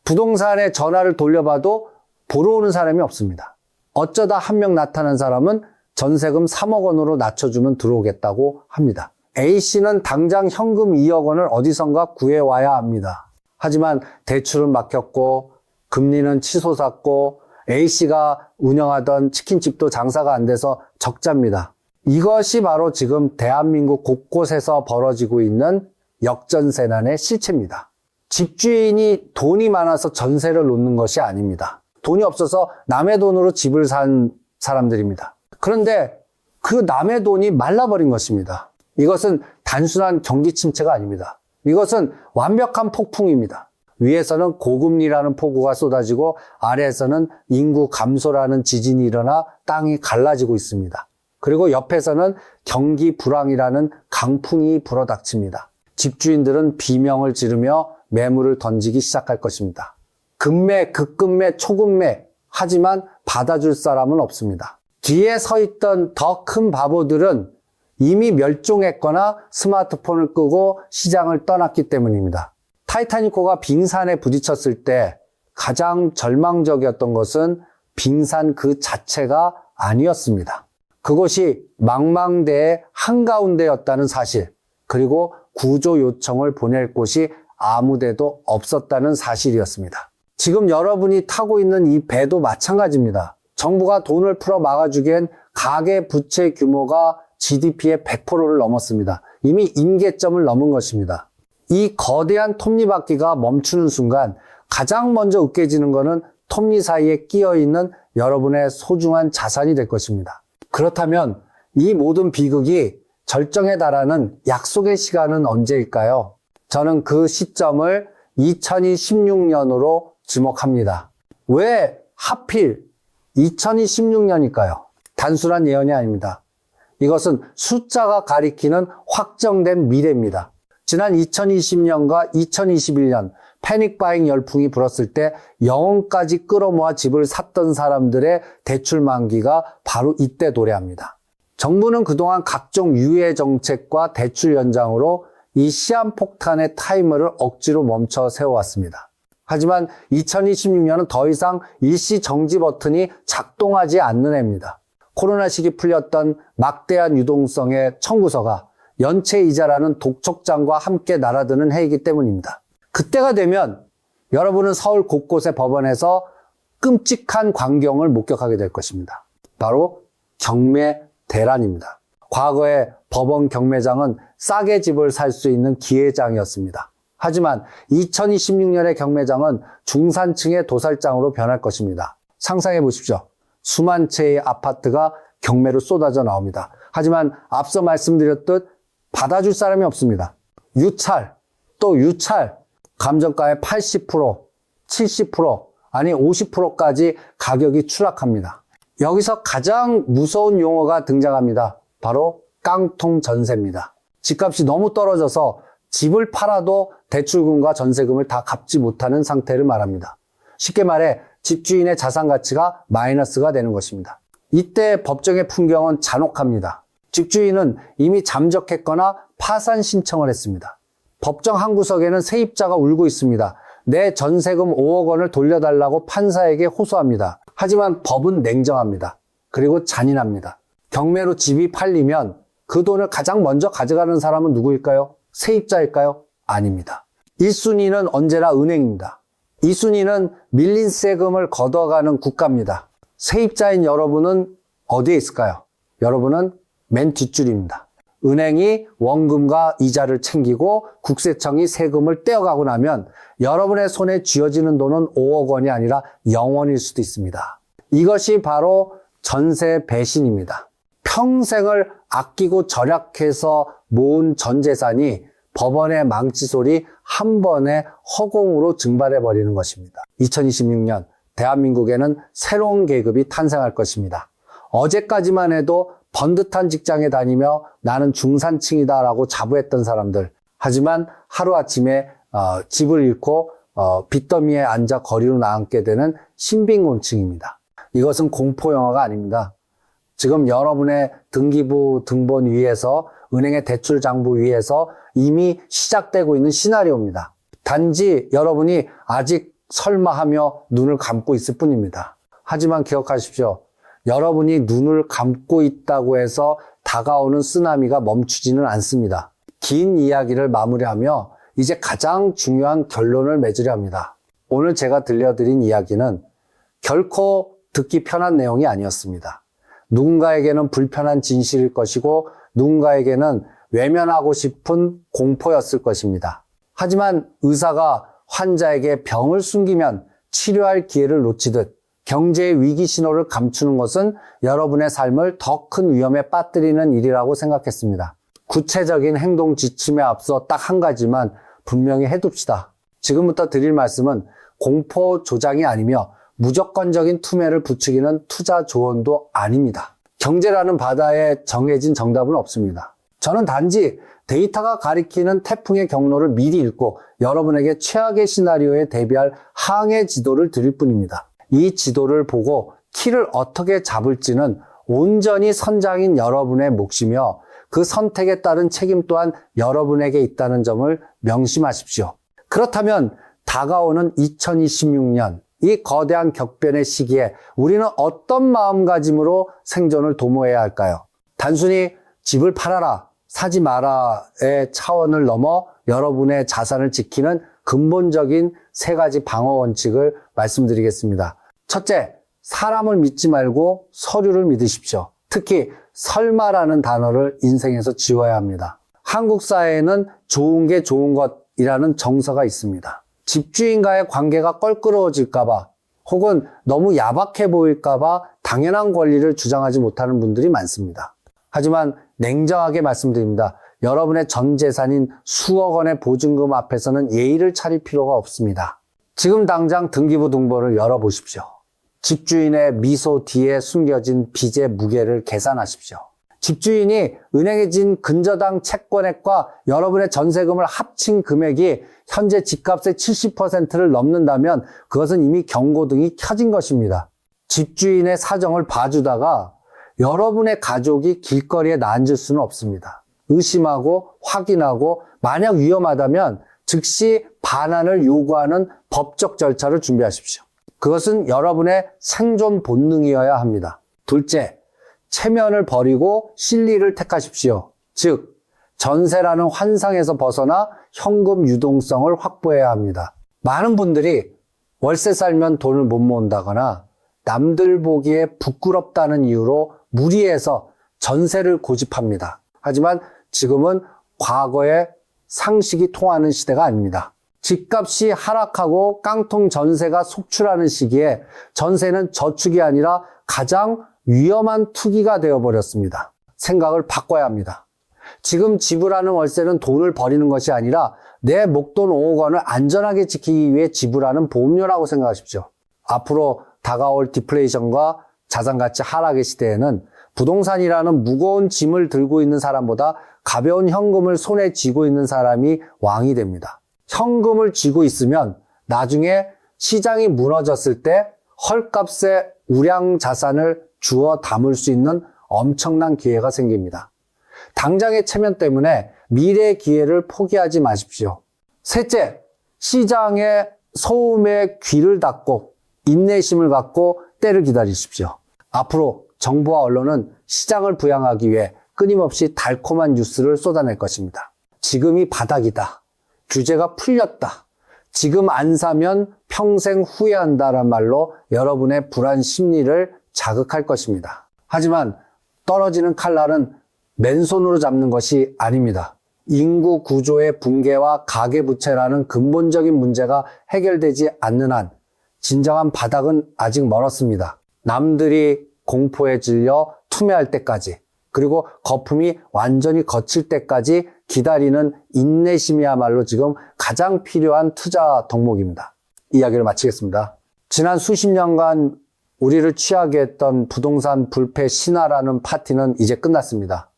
부동산에 전화를 돌려봐도 보러 오는 사람이 없습니다. 어쩌다 한 명 나타난 사람은 전세금 3억 원으로 낮춰주면 들어오겠다고 합니다. A씨는 당장 현금 2억 원을 어디선가 구해와야 합니다. 하지만 대출은 막혔고 금리는 치솟았고 A씨가 운영하던 치킨집도 장사가 안 돼서 적자입니다. 이것이 바로 지금 대한민국 곳곳에서 벌어지고 있는 역전세난의 실체입니다. 집주인이 돈이 많아서 전세를 놓는 것이 아닙니다. 돈이 없어서 남의 돈으로 집을 산 사람들입니다. 그런데 그 남의 돈이 말라버린 것입니다. 이것은 단순한 경기 침체가 아닙니다. 이것은 완벽한 폭풍입니다. 위에서는 고금리라는 폭우가 쏟아지고 아래에서는 인구 감소라는 지진이 일어나 땅이 갈라지고 있습니다. 그리고 옆에서는 경기 불황이라는 강풍이 불어닥칩니다. 집주인들은 비명을 지르며 매물을 던지기 시작할 것입니다. 급매, 급급매, 초급매, 하지만 받아줄 사람은 없습니다. 뒤에 서 있던 더 큰 바보들은 이미 멸종했거나 스마트폰을 끄고 시장을 떠났기 때문입니다. 타이타닉호가 빙산에 부딪혔을 때 가장 절망적이었던 것은 빙산 그 자체가 아니었습니다. 그곳이 망망대해 한가운데였다는 사실, 그리고 구조 요청을 보낼 곳이 아무데도 없었다는 사실이었습니다. 지금 여러분이 타고 있는 이 배도 마찬가지입니다. 정부가 돈을 풀어 막아주기엔 가계 부채 규모가 GDP의 100%를 넘었습니다. 이미 임계점을 넘은 것입니다. 이 거대한 톱니바퀴가 멈추는 순간 가장 먼저 으깨지는 것은 톱니 사이에 끼어있는 여러분의 소중한 자산이 될 것입니다. 그렇다면 이 모든 비극이 절정에 달하는 약속의 시간은 언제일까요? 저는 그 시점을 2026년으로 지목합니다. 왜 하필 2026년일까요? 단순한 예언이 아닙니다. 이것은 숫자가 가리키는 확정된 미래입니다. 지난 2020년과 2021년 패닉 바잉 열풍이 불었을 때 영혼까지 끌어모아 집을 샀던 사람들의 대출 만기가 바로 이때 도래합니다. 정부는 그동안 각종 유예 정책과 대출 연장으로 이 시한폭탄의 타이머를 억지로 멈춰 세워왔습니다. 하지만 2026년은 더 이상 일시 정지 버튼이 작동하지 않는 해입니다. 코로나 시기 풀렸던 막대한 유동성의 청구서가 연체 이자라는 독촉장과 함께 날아드는 해이기 때문입니다. 그때가 되면 여러분은 서울 곳곳의 법원에서 끔찍한 광경을 목격하게 될 것입니다. 바로 경매 대란입니다. 과거에 법원 경매장은 싸게 집을 살 수 있는 기회장이었습니다. 하지만 2026년의 경매장은 중산층의 도살장으로 변할 것입니다. 상상해 보십시오. 수만 채의 아파트가 경매로 쏟아져 나옵니다. 하지만 앞서 말씀드렸듯 받아줄 사람이 없습니다. 유찰, 또 유찰, 감정가의 80%, 70%, 아니 50%까지 가격이 추락합니다. 여기서 가장 무서운 용어가 등장합니다. 바로 깡통 전세입니다. 집값이 너무 떨어져서 집을 팔아도 대출금과 전세금을 다 갚지 못하는 상태를 말합니다. 쉽게 말해 집주인의 자산 가치가 마이너스가 되는 것입니다. 이때 법정의 풍경은 잔혹합니다. 집주인은 이미 잠적했거나 파산 신청을 했습니다. 법정 한 구석에는 세입자가 울고 있습니다. 내 전세금 5억 원을 돌려달라고 판사에게 호소합니다. 하지만 법은 냉정합니다. 그리고 잔인합니다. 경매로 집이 팔리면 그 돈을 가장 먼저 가져가는 사람은 누구일까요? 세입자일까요? 아닙니다. 1순위는 언제나 은행입니다. 2순위는 밀린 세금을 걷어가는 국가입니다. 세입자인 여러분은 어디에 있을까요? 여러분은 맨 뒷줄입니다. 은행이 원금과 이자를 챙기고 국세청이 세금을 떼어가고 나면 여러분의 손에 쥐어지는 돈은 5억 원이 아니라 0원일 수도 있습니다. 이것이 바로 전세 배신입니다. 평생을 아끼고 절약해서 모은 전 재산이 법원의 망치소리 한 번에 허공으로 증발해버리는 것입니다. 2026년 대한민국에는 새로운 계급이 탄생할 것입니다. 어제까지만 해도 번듯한 직장에 다니며 나는 중산층이다라고 자부했던 사람들. 하지만 하루아침에 집을 잃고 빚더미에 앉아 거리로 나앉게 되는 신빈곤층입니다. 이것은 공포영화가 아닙니다. 지금 여러분의 등기부 등본 위에서 은행의 대출 장부 위에서 이미 시작되고 있는 시나리오입니다. 단지 여러분이 아직 설마하며 눈을 감고 있을 뿐입니다. 하지만 기억하십시오. 여러분이 눈을 감고 있다고 해서 다가오는 쓰나미가 멈추지는 않습니다. 긴 이야기를 마무리하며 이제 가장 중요한 결론을 맺으려 합니다. 오늘 제가 들려드린 이야기는 결코 듣기 편한 내용이 아니었습니다. 누군가에게는 불편한 진실일 것이고 누군가에게는 외면하고 싶은 공포였을 것입니다. 하지만 의사가 환자에게 병을 숨기면 치료할 기회를 놓치듯 경제의 위기 신호를 감추는 것은 여러분의 삶을 더 큰 위험에 빠뜨리는 일이라고 생각했습니다. 구체적인 행동 지침에 앞서 딱 한 가지만 분명히 해둡시다. 지금부터 드릴 말씀은 공포 조장이 아니며 무조건적인 투매를 부추기는 투자 조언도 아닙니다. 경제라는 바다에 정해진 정답은 없습니다. 저는 단지 데이터가 가리키는 태풍의 경로를 미리 읽고 여러분에게 최악의 시나리오에 대비할 항해 지도를 드릴 뿐입니다. 이 지도를 보고 키를 어떻게 잡을지는 온전히 선장인 여러분의 몫이며 그 선택에 따른 책임 또한 여러분에게 있다는 점을 명심하십시오. 그렇다면 다가오는 2026년 이 거대한 격변의 시기에 우리는 어떤 마음가짐으로 생존을 도모해야 할까요? 단순히 집을 팔아라, 사지 마라의 차원을 넘어 여러분의 자산을 지키는 근본적인 세 가지 방어 원칙을 말씀드리겠습니다. 첫째, 사람을 믿지 말고 서류를 믿으십시오. 특히 설마라는 단어를 인생에서 지워야 합니다. 한국 사회에는 좋은 게 좋은 것이라는 정서가 있습니다. 집주인과의 관계가 껄끄러워질까봐 혹은 너무 야박해 보일까봐 당연한 권리를 주장하지 못하는 분들이 많습니다. 하지만 냉정하게 말씀드립니다. 여러분의 전 재산인 수억 원의 보증금 앞에서는 예의를 차릴 필요가 없습니다. 지금 당장 등기부 등본을 열어보십시오. 집주인의 미소 뒤에 숨겨진 빚의 무게를 계산하십시오. 집주인이 은행에 진 근저당 채권액과 여러분의 전세금을 합친 금액이 현재 집값의 70%를 넘는다면 그것은 이미 경고등이 켜진 것입니다. 집주인의 사정을 봐주다가 여러분의 가족이 길거리에 나앉을 수는 없습니다. 의심하고 확인하고 만약 위험하다면 즉시 반환을 요구하는 법적 절차를 준비하십시오. 그것은 여러분의 생존 본능이어야 합니다. 둘째, 체면을 버리고 실리를 택하십시오. 즉, 전세라는 환상에서 벗어나 현금 유동성을 확보해야 합니다. 많은 분들이 월세 살면 돈을 못 모은다거나 남들 보기에 부끄럽다는 이유로 무리해서 전세를 고집합니다. 하지만 지금은 과거의 상식이 통하는 시대가 아닙니다. 집값이 하락하고 깡통 전세가 속출하는 시기에 전세는 저축이 아니라 가장 위험한 투기가 되어버렸습니다. 생각을 바꿔야 합니다. 지금 지불하는 월세는 돈을 버리는 것이 아니라 내 목돈 5억 원을 안전하게 지키기 위해 지불하는 보험료라고 생각하십시오. 앞으로 다가올 디플레이션과 자산가치 하락의 시대에는 부동산이라는 무거운 짐을 들고 있는 사람보다 가벼운 현금을 손에 쥐고 있는 사람이 왕이 됩니다. 현금을 쥐고 있으면 나중에 시장이 무너졌을 때 헐값의 우량 자산을 주워 담을 수 있는 엄청난 기회가 생깁니다. 당장의 체면 때문에 미래의 기회를 포기하지 마십시오. 셋째, 시장의 소음에 귀를 닫고 인내심을 갖고 때를 기다리십시오. 앞으로 정부와 언론은 시장을 부양하기 위해 끊임없이 달콤한 뉴스를 쏟아낼 것입니다. 지금이 바닥이다. 규제가 풀렸다. 지금 안 사면 평생 후회한다란 말로 여러분의 불안 심리를 자극할 것입니다. 하지만 떨어지는 칼날은 맨손으로 잡는 것이 아닙니다. 인구 구조의 붕괴와 가계부채라는 근본적인 문제가 해결되지 않는 한 진정한 바닥은 아직 멀었습니다. 남들이 공포에 질려 투매할 때까지 그리고 거품이 완전히 거칠 때까지 기다리는 인내심이야말로 지금 가장 필요한 투자 덕목입니다. 이야기를 마치겠습니다. 지난 수십 년간 우리를 취하게 했던 부동산 불패 신화라는 파티는 이제 끝났습니다.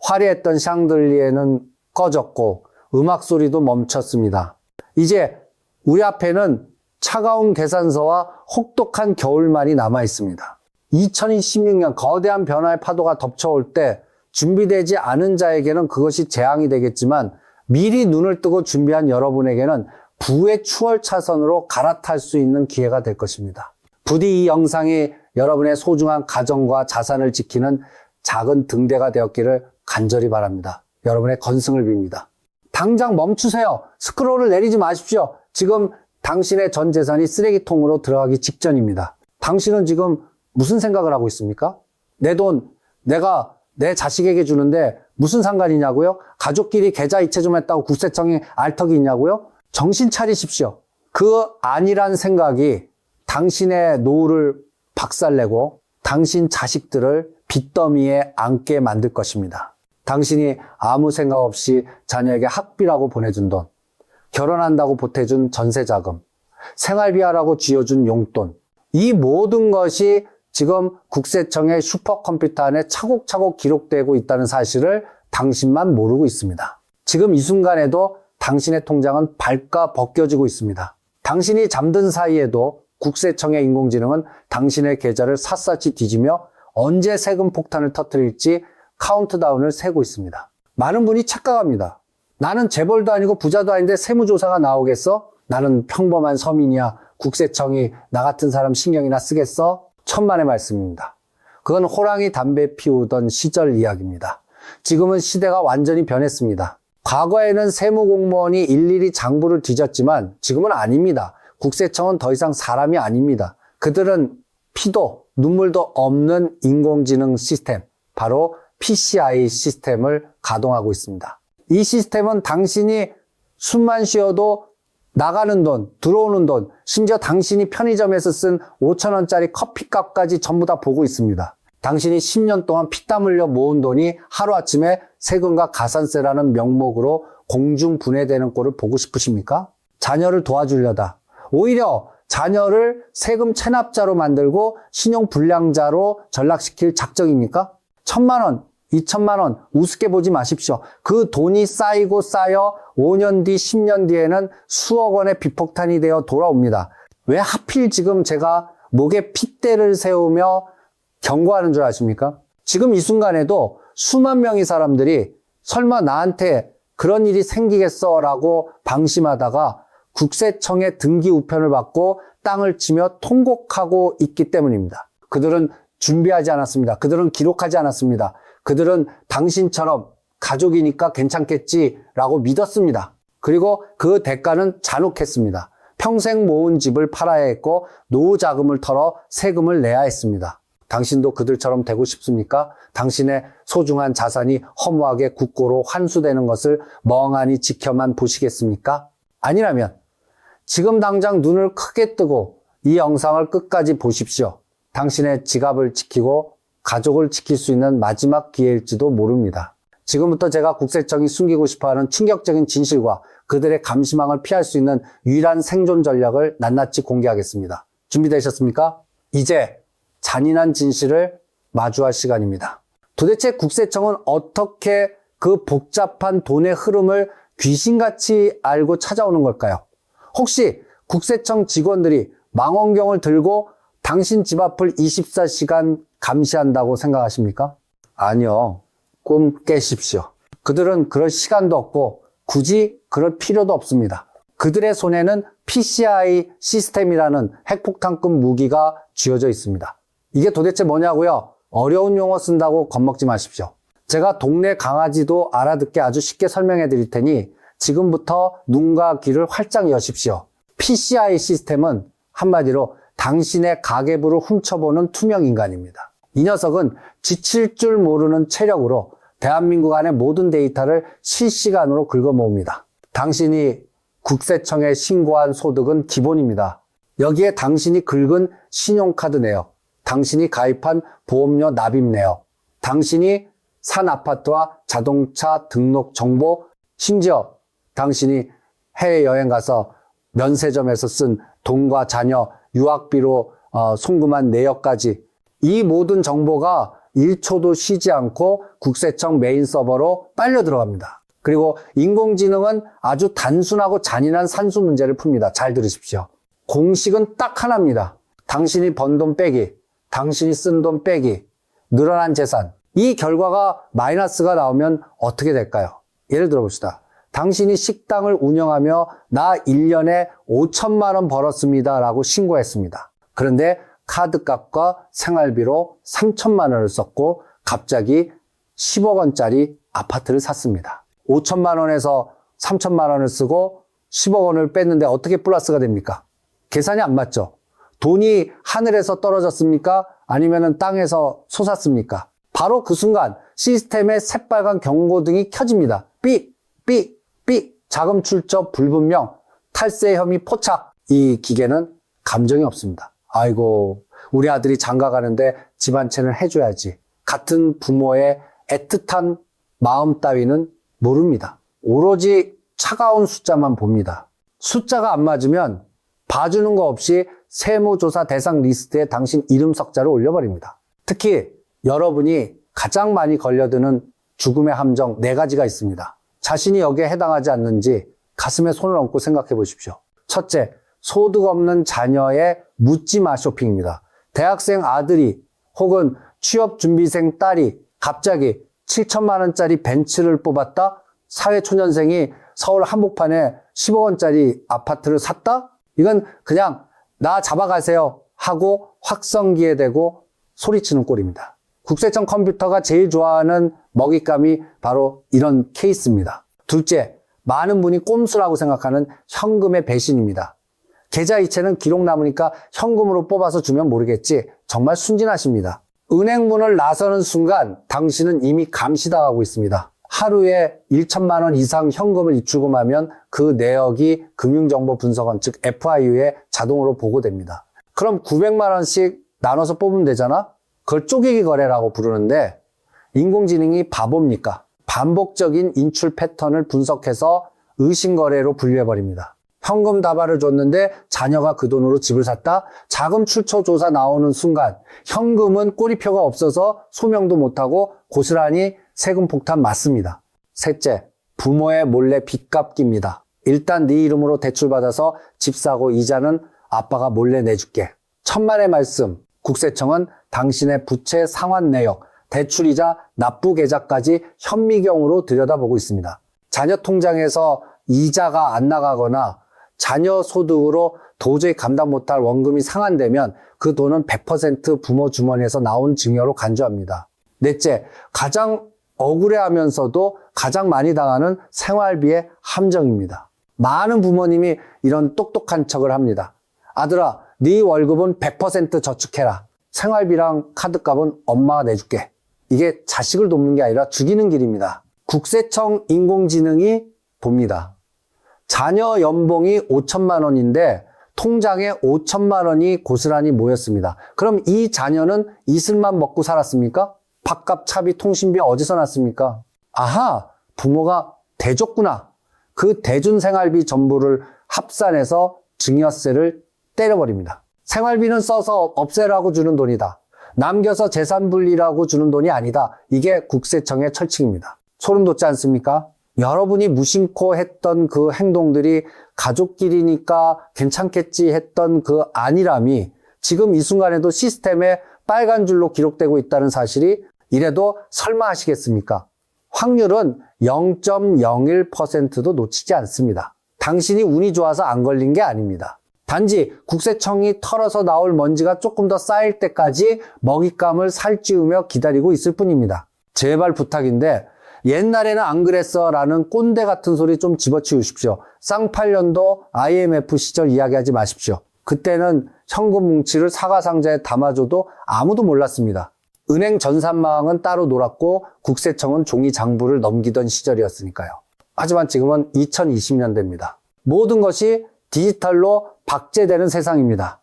화려했던 샹들리에는 꺼졌고 음악 소리도 멈췄습니다. 이제 우리 앞에는 차가운 계산서와 혹독한 겨울만이 남아 있습니다. 2016년 거대한 변화의 파도가 덮쳐올 때 준비되지 않은 자에게는 그것이 재앙이 되겠지만 미리 눈을 뜨고 준비한 여러분에게는 부의 추월 차선으로 갈아탈 수 있는 기회가 될 것입니다. 부디 이 영상이 여러분의 소중한 가정과 자산을 지키는 작은 등대가 되었기를 간절히 바랍니다. 여러분의 건승을 빕니다. 당장 멈추세요. 스크롤을 내리지 마십시오. 지금 당신의 전 재산이 쓰레기통으로 들어가기 직전입니다. 당신은 지금 무슨 생각을 하고 있습니까? 내 돈, 내가 내 자식에게 주는데 무슨 상관이냐고요? 가족끼리 계좌 이체 좀 했다고 국세청에 알턱이 있냐고요? 정신 차리십시오. 그 아니란 생각이 당신의 노후를 박살내고 당신 자식들을 빚더미에 앉게 만들 것입니다. 당신이 아무 생각 없이 자녀에게 학비라고 보내준 돈, 결혼한다고 보태준 전세자금, 생활비하라고 쥐어준 용돈, 이 모든 것이 지금 국세청의 슈퍼컴퓨터 안에 차곡차곡 기록되고 있다는 사실을 당신만 모르고 있습니다. 지금 이 순간에도 당신의 통장은 발가 벗겨지고 있습니다. 당신이 잠든 사이에도 국세청의 인공지능은 당신의 계좌를 샅샅이 뒤지며 언제 세금 폭탄을 터뜨릴지 카운트다운을 세고 있습니다. 많은 분이 착각합니다. 나는 재벌도 아니고 부자도 아닌데 세무조사가 나오겠어? 나는 평범한 서민이야. 국세청이 나 같은 사람 신경이나 쓰겠어? 천만의 말씀입니다. 그건 호랑이 담배 피우던 시절 이야기입니다. 지금은 시대가 완전히 변했습니다. 과거에는 세무공무원이 일일이 장부를 뒤졌지만 지금은 아닙니다. 국세청은 더 이상 사람이 아닙니다. 그들은 피도 눈물도 없는 인공지능 시스템, 바로 PCI 시스템을 가동하고 있습니다. 이 시스템은 당신이 숨만 쉬어도 나가는 돈, 들어오는 돈, 심지어 당신이 편의점에서 쓴 5,000원짜리 커피값까지 전부 다 보고 있습니다. 당신이 10년 동안 피땀 흘려 모은 돈이 하루아침에 세금과 가산세라는 명목으로 공중분해되는 꼴을 보고 싶으십니까? 자녀를 도와주려다 오히려 자녀를 세금 체납자로 만들고 신용불량자로 전락시킬 작정입니까? 1,000만 원, 2,000만 원 우습게 보지 마십시오. 그 돈이 쌓이고 쌓여 5년 뒤, 10년 뒤에는 수억 원의 빚폭탄이 되어 돌아옵니다. 왜 하필 지금 제가 목에 핏대를 세우며 경고하는 줄 아십니까? 지금 이 순간에도 수만 명의 사람들이 설마 나한테 그런 일이 생기겠어라고 방심하다가 국세청의 등기 우편을 받고 땅을 치며 통곡하고 있기 때문입니다. 그들은 준비하지 않았습니다. 그들은 기록하지 않았습니다. 그들은 당신처럼 가족이니까 괜찮겠지라고 믿었습니다. 그리고 그 대가는 잔혹했습니다. 평생 모은 집을 팔아야 했고 노후 자금을 털어 세금을 내야 했습니다. 당신도 그들처럼 되고 싶습니까? 당신의 소중한 자산이 허무하게 국고로 환수되는 것을 멍하니 지켜만 보시겠습니까? 아니라면 지금 당장 눈을 크게 뜨고 이 영상을 끝까지 보십시오. 당신의 지갑을 지키고 가족을 지킬 수 있는 마지막 기회일지도 모릅니다. 지금부터 제가 국세청이 숨기고 싶어하는 충격적인 진실과 그들의 감시망을 피할 수 있는 유일한 생존 전략을 낱낱이 공개하겠습니다. 준비되셨습니까? 이제 잔인한 진실을 마주할 시간입니다. 도대체 국세청은 어떻게 그 복잡한 돈의 흐름을 귀신같이 알고 찾아오는 걸까요? 혹시 국세청 직원들이 망원경을 들고 당신 집 앞을 24시간 감시한다고 생각하십니까? 아니요. 꿈 깨십시오. 그들은 그럴 시간도 없고 굳이 그럴 필요도 없습니다. 그들의 손에는 PCI 시스템이라는 핵폭탄급 무기가 쥐어져 있습니다. 이게 도대체 뭐냐고요? 어려운 용어 쓴다고 겁먹지 마십시오. 제가 동네 강아지도 알아듣게 아주 쉽게 설명해 드릴 테니 지금부터 눈과 귀를 활짝 여십시오. PCI 시스템은 한마디로 당신의 가계부를 훔쳐보는 투명인간입니다. 이 녀석은 지칠 줄 모르는 체력으로 대한민국 안의 모든 데이터를 실시간으로 긁어모읍니다. 당신이 국세청에 신고한 소득은 기본입니다. 여기에 당신이 긁은 신용카드 내역, 당신이 가입한 보험료 납입 내역, 당신이 산 아파트와 자동차 등록 정보, 심지어 당신이 해외여행 가서 면세점에서 쓴 돈과 자녀, 유학비로 송금한 내역까지 이 모든 정보가 1초도 쉬지 않고 국세청 메인 서버로 빨려 들어갑니다. 그리고 인공지능은 아주 단순하고 잔인한 산수 문제를 풉니다. 잘 들으십시오. 공식은 딱 하나입니다. 당신이 번 돈 빼기, 당신이 쓴 돈 빼기, 늘어난 재산. 이 결과가 마이너스가 나오면 어떻게 될까요? 예를 들어 봅시다. 당신이 식당을 운영하며 나 1년에 5천만 원 벌었습니다 라고 신고했습니다. 그런데 카드값과 생활비로 3천만 원을 썼고 갑자기 10억 원짜리 아파트를 샀습니다. 5천만 원에서 3천만 원을 쓰고 10억 원을 뺐는데 어떻게 플러스가 됩니까? 계산이 안 맞죠? 돈이 하늘에서 떨어졌습니까? 아니면 땅에서 솟았습니까? 바로 그 순간 시스템의 새빨간 경고등이 켜집니다. 삑! 삑! 삑! 자금 출처 불분명. 탈세 혐의 포착. 이 기계는 감정이 없습니다. 아이고, 우리 아들이 장가 가는데 집안채는 해줘야지. 같은 부모의 애틋한 마음 따위는 모릅니다. 오로지 차가운 숫자만 봅니다. 숫자가 안 맞으면 봐주는 거 없이 세무조사 대상 리스트에 당신 이름 석자를 올려버립니다. 특히 여러분이 가장 많이 걸려드는 죽음의 함정 4가지가 있습니다. 자신이 여기에 해당하지 않는지 가슴에 손을 얹고 생각해 보십시오. 첫째, 소득 없는 자녀의 묻지마 쇼핑입니다. 대학생 아들이 혹은 취업준비생 딸이 갑자기 7천만 원짜리 벤츠를 뽑았다? 사회초년생이 서울 한복판에 10억 원짜리 아파트를 샀다? 이건 그냥 나 잡아가세요 하고 확성기에 대고 소리치는 꼴입니다. 국세청 컴퓨터가 제일 좋아하는 먹잇감이 바로 이런 케이스입니다. 둘째, 많은 분이 꼼수라고 생각하는 현금의 배신입니다. 계좌 이체는 기록 남으니까 현금으로 뽑아서 주면 모르겠지. 정말 순진하십니다. 은행 문을 나서는 순간 당신은 이미 감시당하고 있습니다. 하루에 1천만 원 이상 현금을 입출금하면 그 내역이 금융정보분석원 즉 FIU에 자동으로 보고됩니다. 그럼 900만 원씩 나눠서 뽑으면 되잖아? 그걸 쪼개기 거래라고 부르는데 인공지능이 바보입니까? 반복적인 인출 패턴을 분석해서 의심거래로 분류해버립니다. 현금 다발을 줬는데 자녀가 그 돈으로 집을 샀다? 자금 출처 조사 나오는 순간 현금은 꼬리표가 없어서 소명도 못하고 고스란히 세금 폭탄 맞습니다. 셋째, 부모의 몰래 빚 갚기입니다. 일단 네 이름으로 대출받아서 집 사고 이자는 아빠가 몰래 내줄게. 천만의 말씀, 국세청은 당신의 부채 상환 내역, 대출이자 납부 계좌까지 현미경으로 들여다보고 있습니다. 자녀 통장에서 이자가 안 나가거나 자녀 소득으로 도저히 감당 못할 원금이 상환되면 그 돈은 100% 부모 주머니에서 나온 증여로 간주합니다. 넷째, 가장 억울해하면서도 가장 많이 당하는 생활비의 함정입니다. 많은 부모님이 이런 똑똑한 척을 합니다. 아들아, 네 월급은 100% 저축해라. 생활비랑 카드값은 엄마가 내줄게. 이게 자식을 돕는 게 아니라 죽이는 길입니다. 국세청 인공지능이 봅니다. 자녀 연봉이 5천만 원인데 통장에 5천만 원이 고스란히 모였습니다. 그럼 이 자녀는 이슬만 먹고 살았습니까? 밥값, 차비, 통신비 어디서 났습니까? 아하, 부모가 대줬구나. 그 대준 생활비 전부를 합산해서 증여세를 때려버립니다. 생활비는 써서 없애라고 주는 돈이다. 남겨서 재산 분리라고 주는 돈이 아니다. 이게 국세청의 철칙입니다. 소름 돋지 않습니까? 여러분이 무심코 했던 그 행동들이 가족끼리니까 괜찮겠지 했던 그 안일함이 지금 이 순간에도 시스템에 빨간 줄로 기록되고 있다는 사실이 이래도 설마 하시겠습니까? 확률은 0.01%도 놓치지 않습니다. 당신이 운이 좋아서 안 걸린 게 아닙니다. 단지 국세청이 털어서 나올 먼지가 조금 더 쌓일 때까지 먹잇감을 살찌우며 기다리고 있을 뿐입니다. 제발 부탁인데 옛날에는 안 그랬어 라는 꼰대 같은 소리 좀 집어치우십시오. 쌍팔년도 IMF 시절 이야기하지 마십시오. 그때는 현금 뭉치를 사과상자에 담아줘도 아무도 몰랐습니다. 은행 전산망은 따로 놀았고 국세청은 종이 장부를 넘기던 시절이었으니까요. 하지만 지금은 2020년대입니다. 모든 것이 디지털로 박제되는 세상입니다.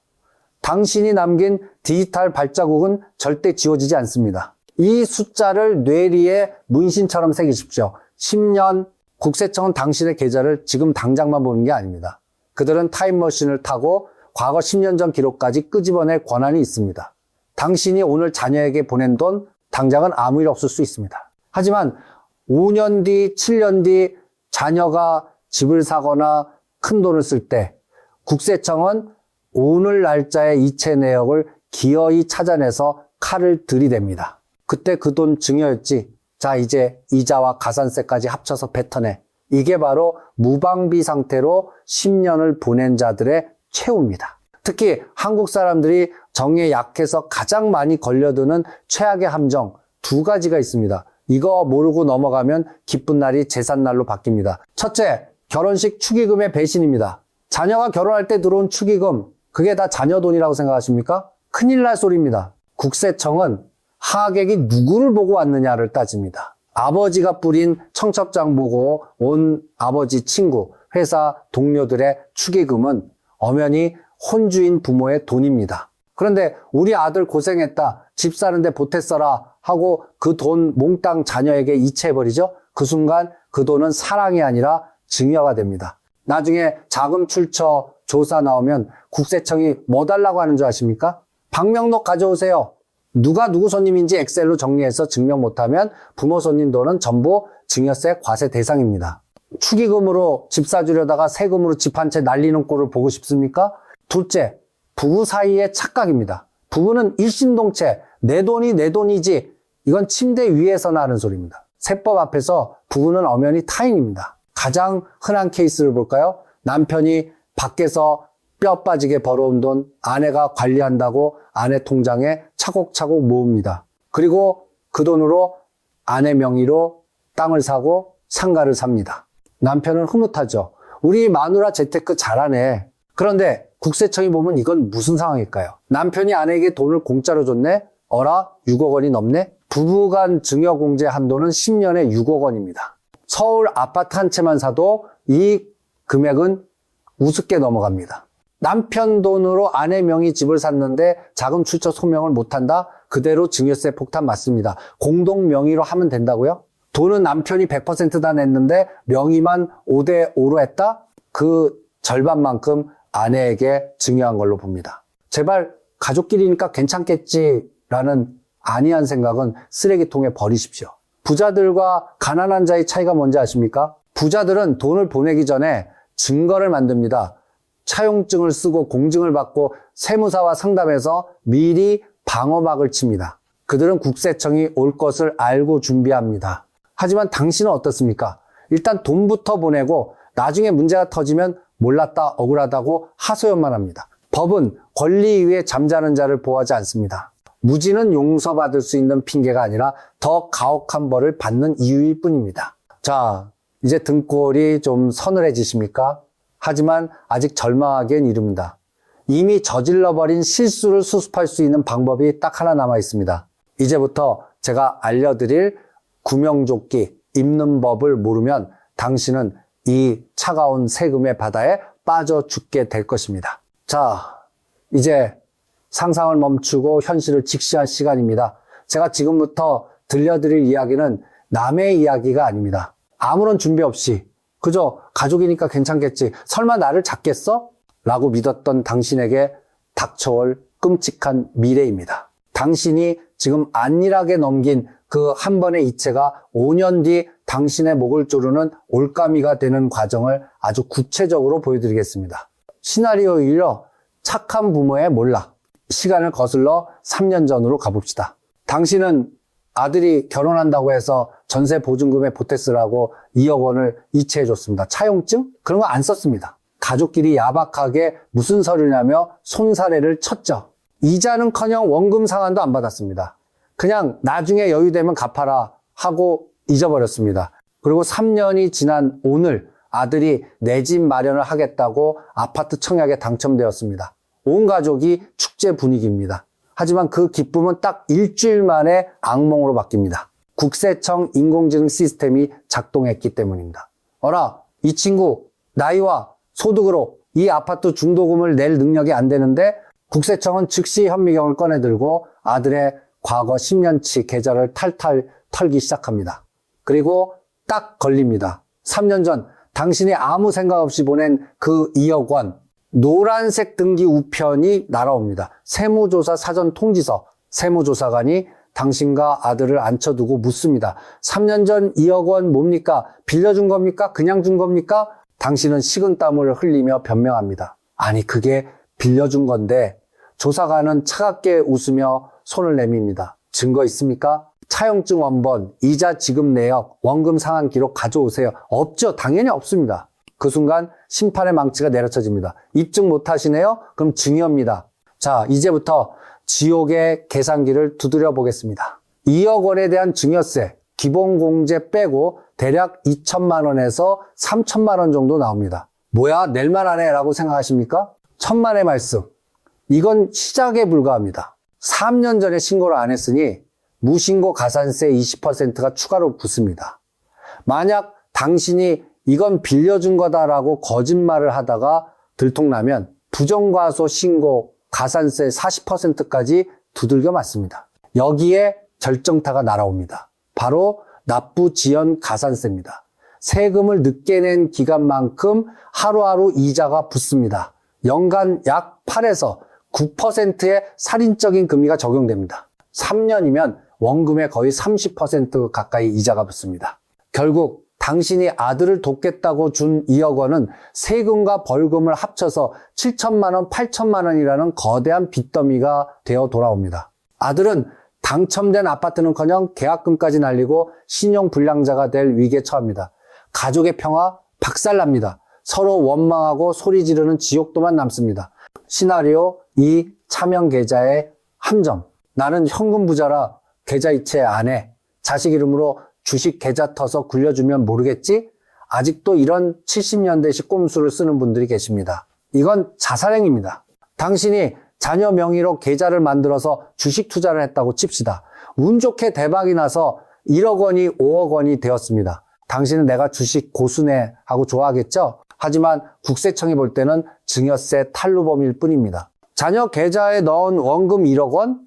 당신이 남긴 디지털 발자국은 절대 지워지지 않습니다. 이 숫자를 뇌리에 문신처럼 새기십시오. 10년, 국세청은 당신의 계좌를 지금 당장만 보는 게 아닙니다. 그들은 타임머신을 타고 과거 10년 전 기록까지 끄집어낼 권한이 있습니다. 당신이 오늘 자녀에게 보낸 돈, 당장은 아무 일 없을 수 있습니다. 하지만 5년 뒤, 7년 뒤 자녀가 집을 사거나 큰 돈을 쓸 때 국세청은 오늘 날짜의 이체 내역을 기어이 찾아내서 칼을 들이댑니다. 그때 그 돈 증여였지. 자, 이제 이자와 가산세까지 합쳐서 뱉어내. 이게 바로 무방비 상태로 10년을 보낸 자들의 최후입니다. 특히 한국 사람들이 정에 약해서 가장 많이 걸려드는 최악의 함정 2가지가 있습니다. 이거 모르고 넘어가면 기쁜 날이 제삿날로 바뀝니다. 첫째, 결혼식 축의금의 배신입니다. 자녀가 결혼할 때 들어온 축의금, 그게 다 자녀 돈이라고 생각하십니까? 큰일 날 소리입니다. 국세청은 하객이 누구를 보고 왔느냐를 따집니다. 아버지가 뿌린 청첩장 보고 온 아버지 친구, 회사 동료들의 축의금은 엄연히 혼주인 부모의 돈입니다. 그런데 우리 아들 고생했다, 집 사는데 보탰어라 하고 그 돈 몽땅 자녀에게 이체해버리죠. 그 순간 그 돈은 사랑이 아니라 증여가 됩니다. 나중에 자금 출처 조사 나오면 국세청이 뭐 달라고 하는 줄 아십니까? 방명록 가져오세요. 누가 누구 손님인지 엑셀로 정리해서 증명 못하면 부모 손님 돈은 전부 증여세 과세 대상입니다. 축의금으로 집 사주려다가 세금으로 집 한 채 날리는 꼴을 보고 싶습니까? 둘째, 부부 사이의 착각입니다. 부부는 일심동체, 내 돈이 내 돈이지, 이건 침대 위에서나 하는 소리입니다. 세법 앞에서 부부는 엄연히 타인입니다. 가장 흔한 케이스를 볼까요? 남편이 밖에서 뼈 빠지게 벌어온 돈 아내가 관리한다고 아내 통장에 차곡차곡 모읍니다. 그리고 그 돈으로 아내 명의로 땅을 사고 상가를 삽니다. 남편은 흐뭇하죠. 우리 마누라 재테크 잘하네. 그런데 국세청이 보면 이건 무슨 상황일까요? 남편이 아내에게 돈을 공짜로 줬네? 어라? 6억 원이 넘네? 부부간 증여공제 한도는 10년에 6억 원입니다. 서울 아파트 한 채만 사도 이 금액은 우습게 넘어갑니다. 남편 돈으로 아내 명의 집을 샀는데 자금 출처 소명을 못한다? 그대로 증여세 폭탄 맞습니다. 공동 명의로 하면 된다고요? 돈은 남편이 100%다 냈는데 명의만 5대5로 했다? 그 절반만큼 아내에게 증여한 걸로 봅니다. 제발 가족끼리니까 괜찮겠지라는 안이한 생각은 쓰레기통에 버리십시오. 부자들과 가난한 자의 차이가 뭔지 아십니까? 부자들은 돈을 보내기 전에 증거를 만듭니다. 차용증을 쓰고 공증을 받고 세무사와 상담해서 미리 방어막을 칩니다. 그들은 국세청이 올 것을 알고 준비합니다. 하지만 당신은 어떻습니까? 일단 돈부터 보내고 나중에 문제가 터지면 몰랐다, 억울하다고 하소연만 합니다. 법은 권리 위에 잠자는 자를 보호하지 않습니다. 무지는 용서받을 수 있는 핑계가 아니라 더 가혹한 벌을 받는 이유일 뿐입니다. 자, 이제 등골이 좀 서늘해지십니까? 하지만 아직 절망하기엔 이릅니다. 이미 저질러버린 실수를 수습할 수 있는 방법이 딱 하나 남아 있습니다. 이제부터 제가 알려드릴 구명조끼 입는 법을 모르면 당신은 이 차가운 세금의 바다에 빠져 죽게 될 것입니다. 자, 이제 상상을 멈추고 현실을 직시할 시간입니다. 제가 지금부터 들려드릴 이야기는 남의 이야기가 아닙니다. 아무런 준비 없이 그저 가족이니까 괜찮겠지, 설마 나를 잡겠어? 라고 믿었던 당신에게 닥쳐올 끔찍한 미래입니다. 당신이 지금 안일하게 넘긴 그 한 번의 이체가 5년 뒤 당신의 목을 조르는 올가미가 되는 과정을 아주 구체적으로 보여드리겠습니다. 시나리오 1로 착한 부모의 몰락. 시간을 거슬러 3년 전으로 가봅시다. 당신은 아들이 결혼한다고 해서 전세 보증금에 보탰으라고 2억 원을 이체해줬습니다. 차용증? 그런 거 안 썼습니다. 가족끼리 야박하게 무슨 서류냐며 손사래를 쳤죠. 이자는커녕 원금 상환도 안 받았습니다. 그냥 나중에 여유되면 갚아라 하고 잊어버렸습니다. 그리고 3년이 지난 오늘 아들이 내 집 마련을 하겠다고 아파트 청약에 당첨되었습니다. 온 가족이 축제 분위기입니다. 하지만 그 기쁨은 딱 일주일 만에 악몽으로 바뀝니다. 국세청 인공지능 시스템이 작동했기 때문입니다. 어라, 이 친구 나이와 소득으로 이 아파트 중도금을 낼 능력이 안 되는데 국세청은 즉시 현미경을 꺼내들고 아들의 과거 10년치 계좌를 탈탈 털기 시작합니다. 그리고 딱 걸립니다. 3년 전 당신이 아무 생각 없이 보낸 그 2억 원, 노란색 등기 우편이 날아옵니다. 세무조사 사전 통지서. 세무조사관이 당신과 아들을 앉혀두고 묻습니다. 3년 전 2억 원 뭡니까? 빌려준 겁니까? 그냥 준 겁니까? 당신은 식은땀을 흘리며 변명합니다. 아니, 그게 빌려준 건데. 조사관은 차갑게 웃으며 손을 내밉니다. 증거 있습니까? 차용증 원본, 이자 지급 내역, 원금 상환 기록 가져오세요. 없죠. 당연히 없습니다. 그 순간 심판의 망치가 내려쳐집니다. 입증 못하시네요? 그럼 증여입니다. 자, 이제부터 지옥의 계산기를 두드려 보겠습니다. 2억 원에 대한 증여세, 기본공제 빼고 대략 2천만 원에서 3천만 원 정도 나옵니다. 뭐야, 낼만하네 라고 생각하십니까? 천만의 말씀. 이건 시작에 불과합니다. 3년 전에 신고를 안 했으니 무신고 가산세 20%가 추가로 붙습니다. 만약 당신이 이건 빌려준 거다라고 거짓말을 하다가 들통나면 부정과소 신고, 가산세 40%까지 두들겨 맞습니다. 여기에 절정타가 날아옵니다. 바로 납부지연 가산세입니다. 세금을 늦게 낸 기간만큼 하루하루 이자가 붙습니다. 연간 약 8에서 9%의 살인적인 금리가 적용됩니다. 3년이면 원금의 거의 30% 가까이 이자가 붙습니다. 결국 당신이 아들을 돕겠다고 준 2억 원은 세금과 벌금을 합쳐서 7천만 원, 8천만 원이라는 거대한 빚더미가 되어 돌아옵니다. 아들은 당첨된 아파트는커녕 계약금까지 날리고 신용불량자가 될 위기에 처합니다. 가족의 평화 박살납니다. 서로 원망하고 소리 지르는 지옥도만 남습니다. 시나리오 2, 차명 계좌의 함정. 나는 현금 부자라 계좌 이체 안 해. 자식 이름으로 주식 계좌 터서 굴려주면 모르겠지? 아직도 이런 70년대식 꼼수를 쓰는 분들이 계십니다. 이건 자살행위입니다. 당신이 자녀 명의로 계좌를 만들어서 주식 투자를 했다고 칩시다. 운 좋게 대박이 나서 1억 원이 5억 원이 되었습니다. 당신은 내가 주식 고수네 하고 좋아하겠죠? 하지만 국세청이 볼 때는 증여세 탈루범일 뿐입니다. 자녀 계좌에 넣은 원금 1억 원?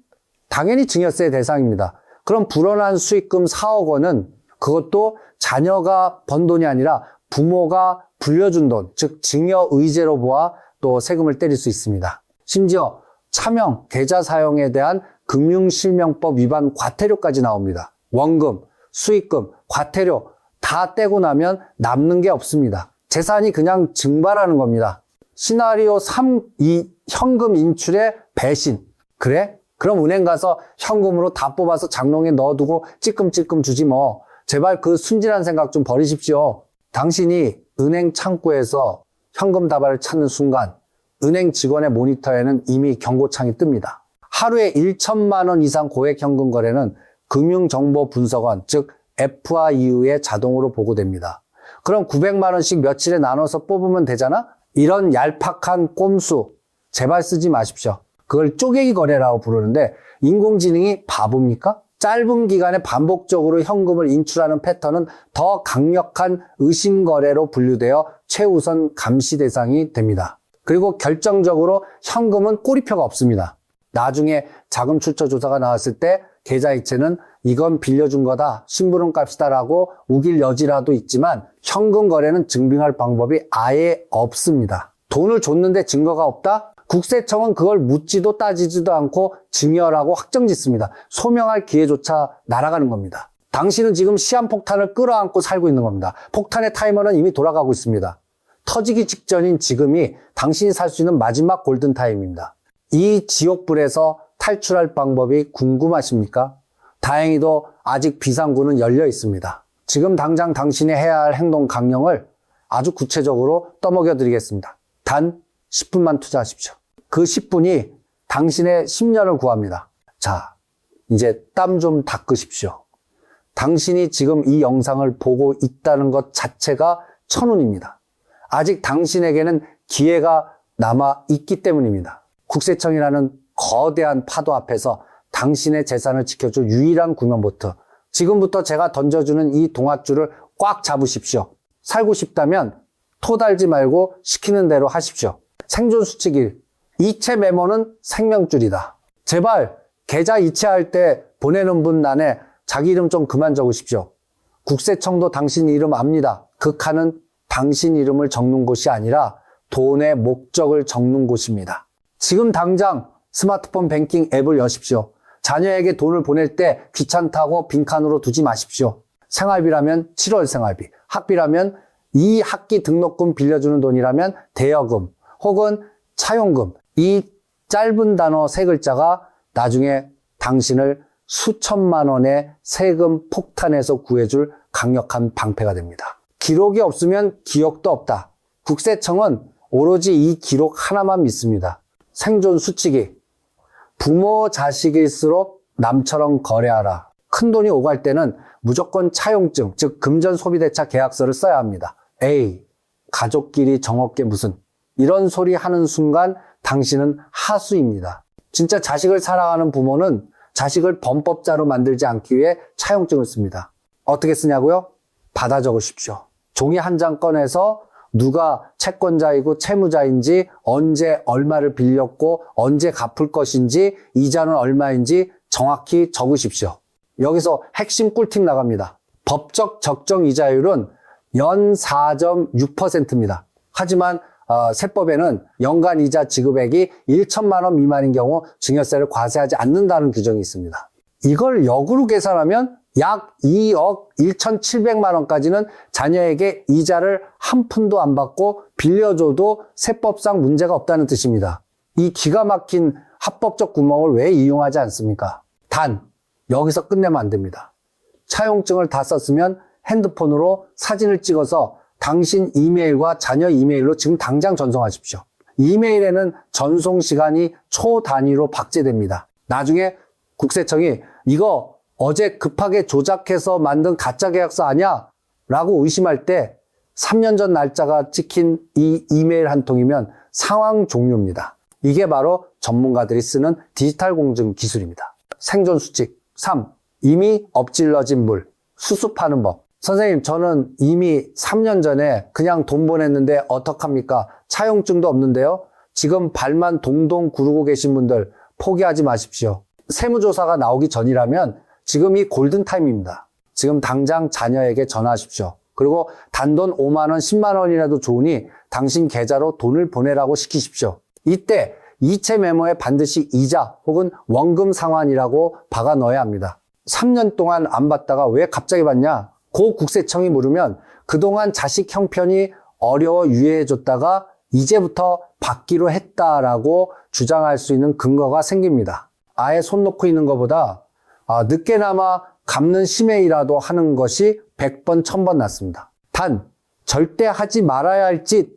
당연히 증여세 대상입니다. 그럼 불어난 수익금 4억 원은 그것도 자녀가 번 돈이 아니라 부모가 불려준 돈, 즉 증여의제로 보아 또 세금을 때릴 수 있습니다. 심지어 차명, 계좌 사용에 대한 금융실명법 위반 과태료까지 나옵니다. 원금, 수익금, 과태료 다 떼고 나면 남는 게 없습니다. 재산이 그냥 증발하는 겁니다. 시나리오 3, 이 현금 인출의 배신. 그래? 그럼 은행 가서 현금으로 다 뽑아서 장롱에 넣어두고 찔끔찔끔 주지 뭐. 제발 그 순진한 생각 좀 버리십시오. 당신이 은행 창구에서 현금 다발을 찾는 순간 은행 직원의 모니터에는 이미 경고창이 뜹니다. 하루에 1천만 원 이상 고액 현금 거래는 금융정보분석원, 즉 FIU에 자동으로 보고됩니다. 그럼 900만 원씩 며칠에 나눠서 뽑으면 되잖아? 이런 얄팍한 꼼수 제발 쓰지 마십시오. 그걸 쪼개기 거래라고 부르는데 인공지능이 바보입니까? 짧은 기간에 반복적으로 현금을 인출하는 패턴은 더 강력한 의심거래로 분류되어 최우선 감시 대상이 됩니다. 그리고 결정적으로 현금은 꼬리표가 없습니다. 나중에 자금 출처 조사가 나왔을 때 계좌 이체는 이건 빌려준 거다, 심부름 값이다라고 우길 여지라도 있지만 현금 거래는 증빙할 방법이 아예 없습니다. 돈을 줬는데 증거가 없다? 국세청은 그걸 묻지도 따지지도 않고 증여라고 확정짓습니다. 소명할 기회조차 날아가는 겁니다. 당신은 지금 시한폭탄을 끌어안고 살고 있는 겁니다. 폭탄의 타이머는 이미 돌아가고 있습니다. 터지기 직전인 지금이 당신이 살 수 있는 마지막 골든타임입니다. 이 지옥불에서 탈출할 방법이 궁금하십니까? 다행히도 아직 비상구는 열려 있습니다. 지금 당장 당신이 해야 할 행동 강령을 아주 구체적으로 떠먹여 드리겠습니다. 단 10분만 투자하십시오. 그 10분이 당신의 10년을 구합니다. 자, 이제 땀 좀 닦으십시오. 당신이 지금 이 영상을 보고 있다는 것 자체가 천운입니다. 아직 당신에게는 기회가 남아 있기 때문입니다. 국세청이라는 거대한 파도 앞에서 당신의 재산을 지켜줄 유일한 구명보트. 지금부터 제가 던져주는 이 동아줄을 꽉 잡으십시오. 살고 싶다면 토 달지 말고 시키는 대로 하십시오. 생존 수칙 1. 이체 메모는 생명줄이다. 제발 계좌 이체할 때 보내는 분 안에 자기 이름 좀 그만 적으십시오. 국세청도 당신 이름 압니다. 그 칸은 당신 이름을 적는 곳이 아니라 돈의 목적을 적는 곳입니다. 지금 당장 스마트폰 뱅킹 앱을 여십시오. 자녀에게 돈을 보낼 때 귀찮다고 빈칸으로 두지 마십시오. 생활비라면 7월 생활비, 학비라면 이 학기 등록금 빌려주는 돈이라면 대여금 혹은 차용금, 이 짧은 단어 3글자가 나중에 당신을 수천만 원의 세금 폭탄에서 구해줄 강력한 방패가 됩니다. 기록이 없으면 기억도 없다. 국세청은 오로지 이 기록 하나만 믿습니다. 생존 수칙이 부모 자식일수록 남처럼 거래하라. 큰돈이 오갈 때는 무조건 차용증, 즉 금전소비대차 계약서를 써야 합니다. 에이, 가족끼리 정없게 무슨, 이런 소리 하는 순간 당신은 하수입니다. 진짜 자식을 사랑하는 부모는 자식을 범법자로 만들지 않기 위해 차용증을 씁니다. 어떻게 쓰냐고요? 받아 적으십시오. 종이 한 장 꺼내서 누가 채권자이고 채무자인지, 언제 얼마를 빌렸고 언제 갚을 것인지, 이자는 얼마인지 정확히 적으십시오. 여기서 핵심 꿀팁 나갑니다. 법적 적정 이자율은 연 4.6%입니다. 하지만 세법에는 연간 이자 지급액이 1천만 원 미만인 경우 증여세를 과세하지 않는다는 규정이 있습니다. 이걸 역으로 계산하면 약 2억 1,700만 원까지는 자녀에게 이자를 한 푼도 안 받고 빌려줘도 세법상 문제가 없다는 뜻입니다. 이 기가 막힌 합법적 구멍을 왜 이용하지 않습니까? 단, 여기서 끝내면 안 됩니다. 차용증을 다 썼으면 핸드폰으로 사진을 찍어서 당신 이메일과 자녀 이메일로 지금 당장 전송하십시오. 이메일에는 전송 시간이 초 단위로 박제됩니다. 나중에 국세청이 이거 어제 급하게 조작해서 만든 가짜 계약서 아니야? 라고 의심할 때 3년 전 날짜가 찍힌 이 이메일 한 통이면 상황 종료입니다. 이게 바로 전문가들이 쓰는 디지털 공증 기술입니다. 생존 수칙 3. 이미 엎질러진 물, 수습하는 법. 선생님, 저는 이미 3년 전에 그냥 돈 보냈는데 어떡합니까? 차용증도 없는데요. 지금 발만 동동 구르고 계신 분들 포기하지 마십시오. 세무조사가 나오기 전이라면 지금이 골든타임입니다. 지금 당장 자녀에게 전화하십시오. 그리고 단돈 5만 원, 10만 원이라도 좋으니 당신 계좌로 돈을 보내라고 시키십시오. 이때 이체 메모에 반드시 이자 혹은 원금 상환이라고 박아 넣어야 합니다. 3년 동안 안 받다가 왜 갑자기 받냐? 고 국세청이 물으면 그동안 자식 형편이 어려워 유예해줬다가 이제부터 받기로 했다라고 주장할 수 있는 근거가 생깁니다. 아예 손 놓고 있는 것보다 늦게나마 갚는 심해이라도 하는 것이 100번, 1000번 낫습니다. 단, 절대 하지 말아야 할 짓,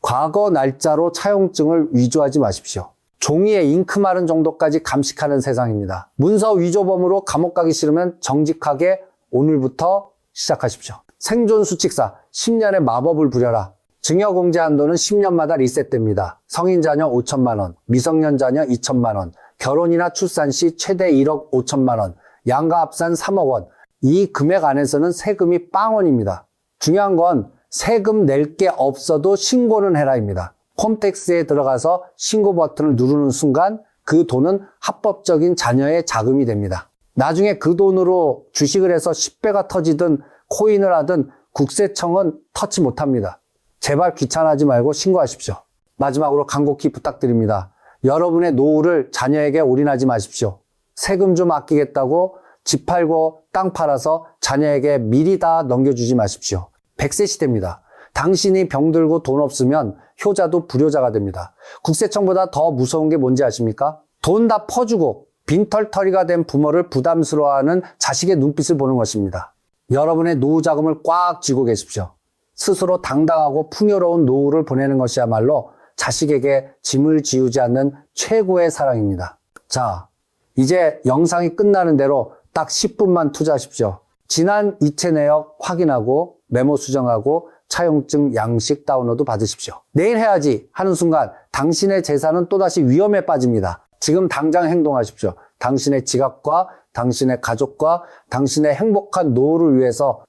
과거 날짜로 차용증을 위조하지 마십시오. 종이에 잉크 마른 정도까지 감식하는 세상입니다. 문서 위조범으로 감옥 가기 싫으면 정직하게 오늘부터 시작하십시오. 생존 수칙사, 10년의 마법을 부려라. 증여공제 한도는 10년마다 리셋됩니다. 성인 자녀 5천만 원, 미성년 자녀 2천만 원, 결혼이나 출산 시 최대 1억 5천만 원, 양가 합산 3억 원. 이 금액 안에서는 세금이 빵원입니다. 중요한 건 세금 낼 게 없어도 신고는 해라입니다. 홈택스에 들어가서 신고 버튼을 누르는 순간 그 돈은 합법적인 자녀의 자금이 됩니다. 나중에 그 돈으로 주식을 해서 10배가 터지든 코인을 하든 국세청은 터치 못합니다. 제발 귀찮아하지 말고 신고하십시오. 마지막으로 간곡히 부탁드립니다. 여러분의 노후를 자녀에게 올인하지 마십시오. 세금 좀 아끼겠다고 집 팔고 땅 팔아서 자녀에게 미리 다 넘겨주지 마십시오. 100세 시대입니다. 당신이 병들고 돈 없으면 효자도 불효자가 됩니다. 국세청보다 더 무서운 게 뭔지 아십니까? 돈 다 퍼주고 빈털터리가 된 부모를 부담스러워하는 자식의 눈빛을 보는 것입니다. 여러분의 노후 자금을 꽉 쥐고 계십시오. 스스로 당당하고 풍요로운 노후를 보내는 것이야말로 자식에게 짐을 지우지 않는 최고의 사랑입니다. 자, 이제 영상이 끝나는 대로 딱 10분만 투자하십시오. 지난 이체 내역 확인하고 메모 수정하고 차용증 양식 다운로드 받으십시오. 내일 해야지 하는 순간 당신의 재산은 또다시 위험에 빠집니다. 지금 당장 행동하십시오. 당신의 지갑과 당신의 가족과 당신의 행복한 노후를 위해서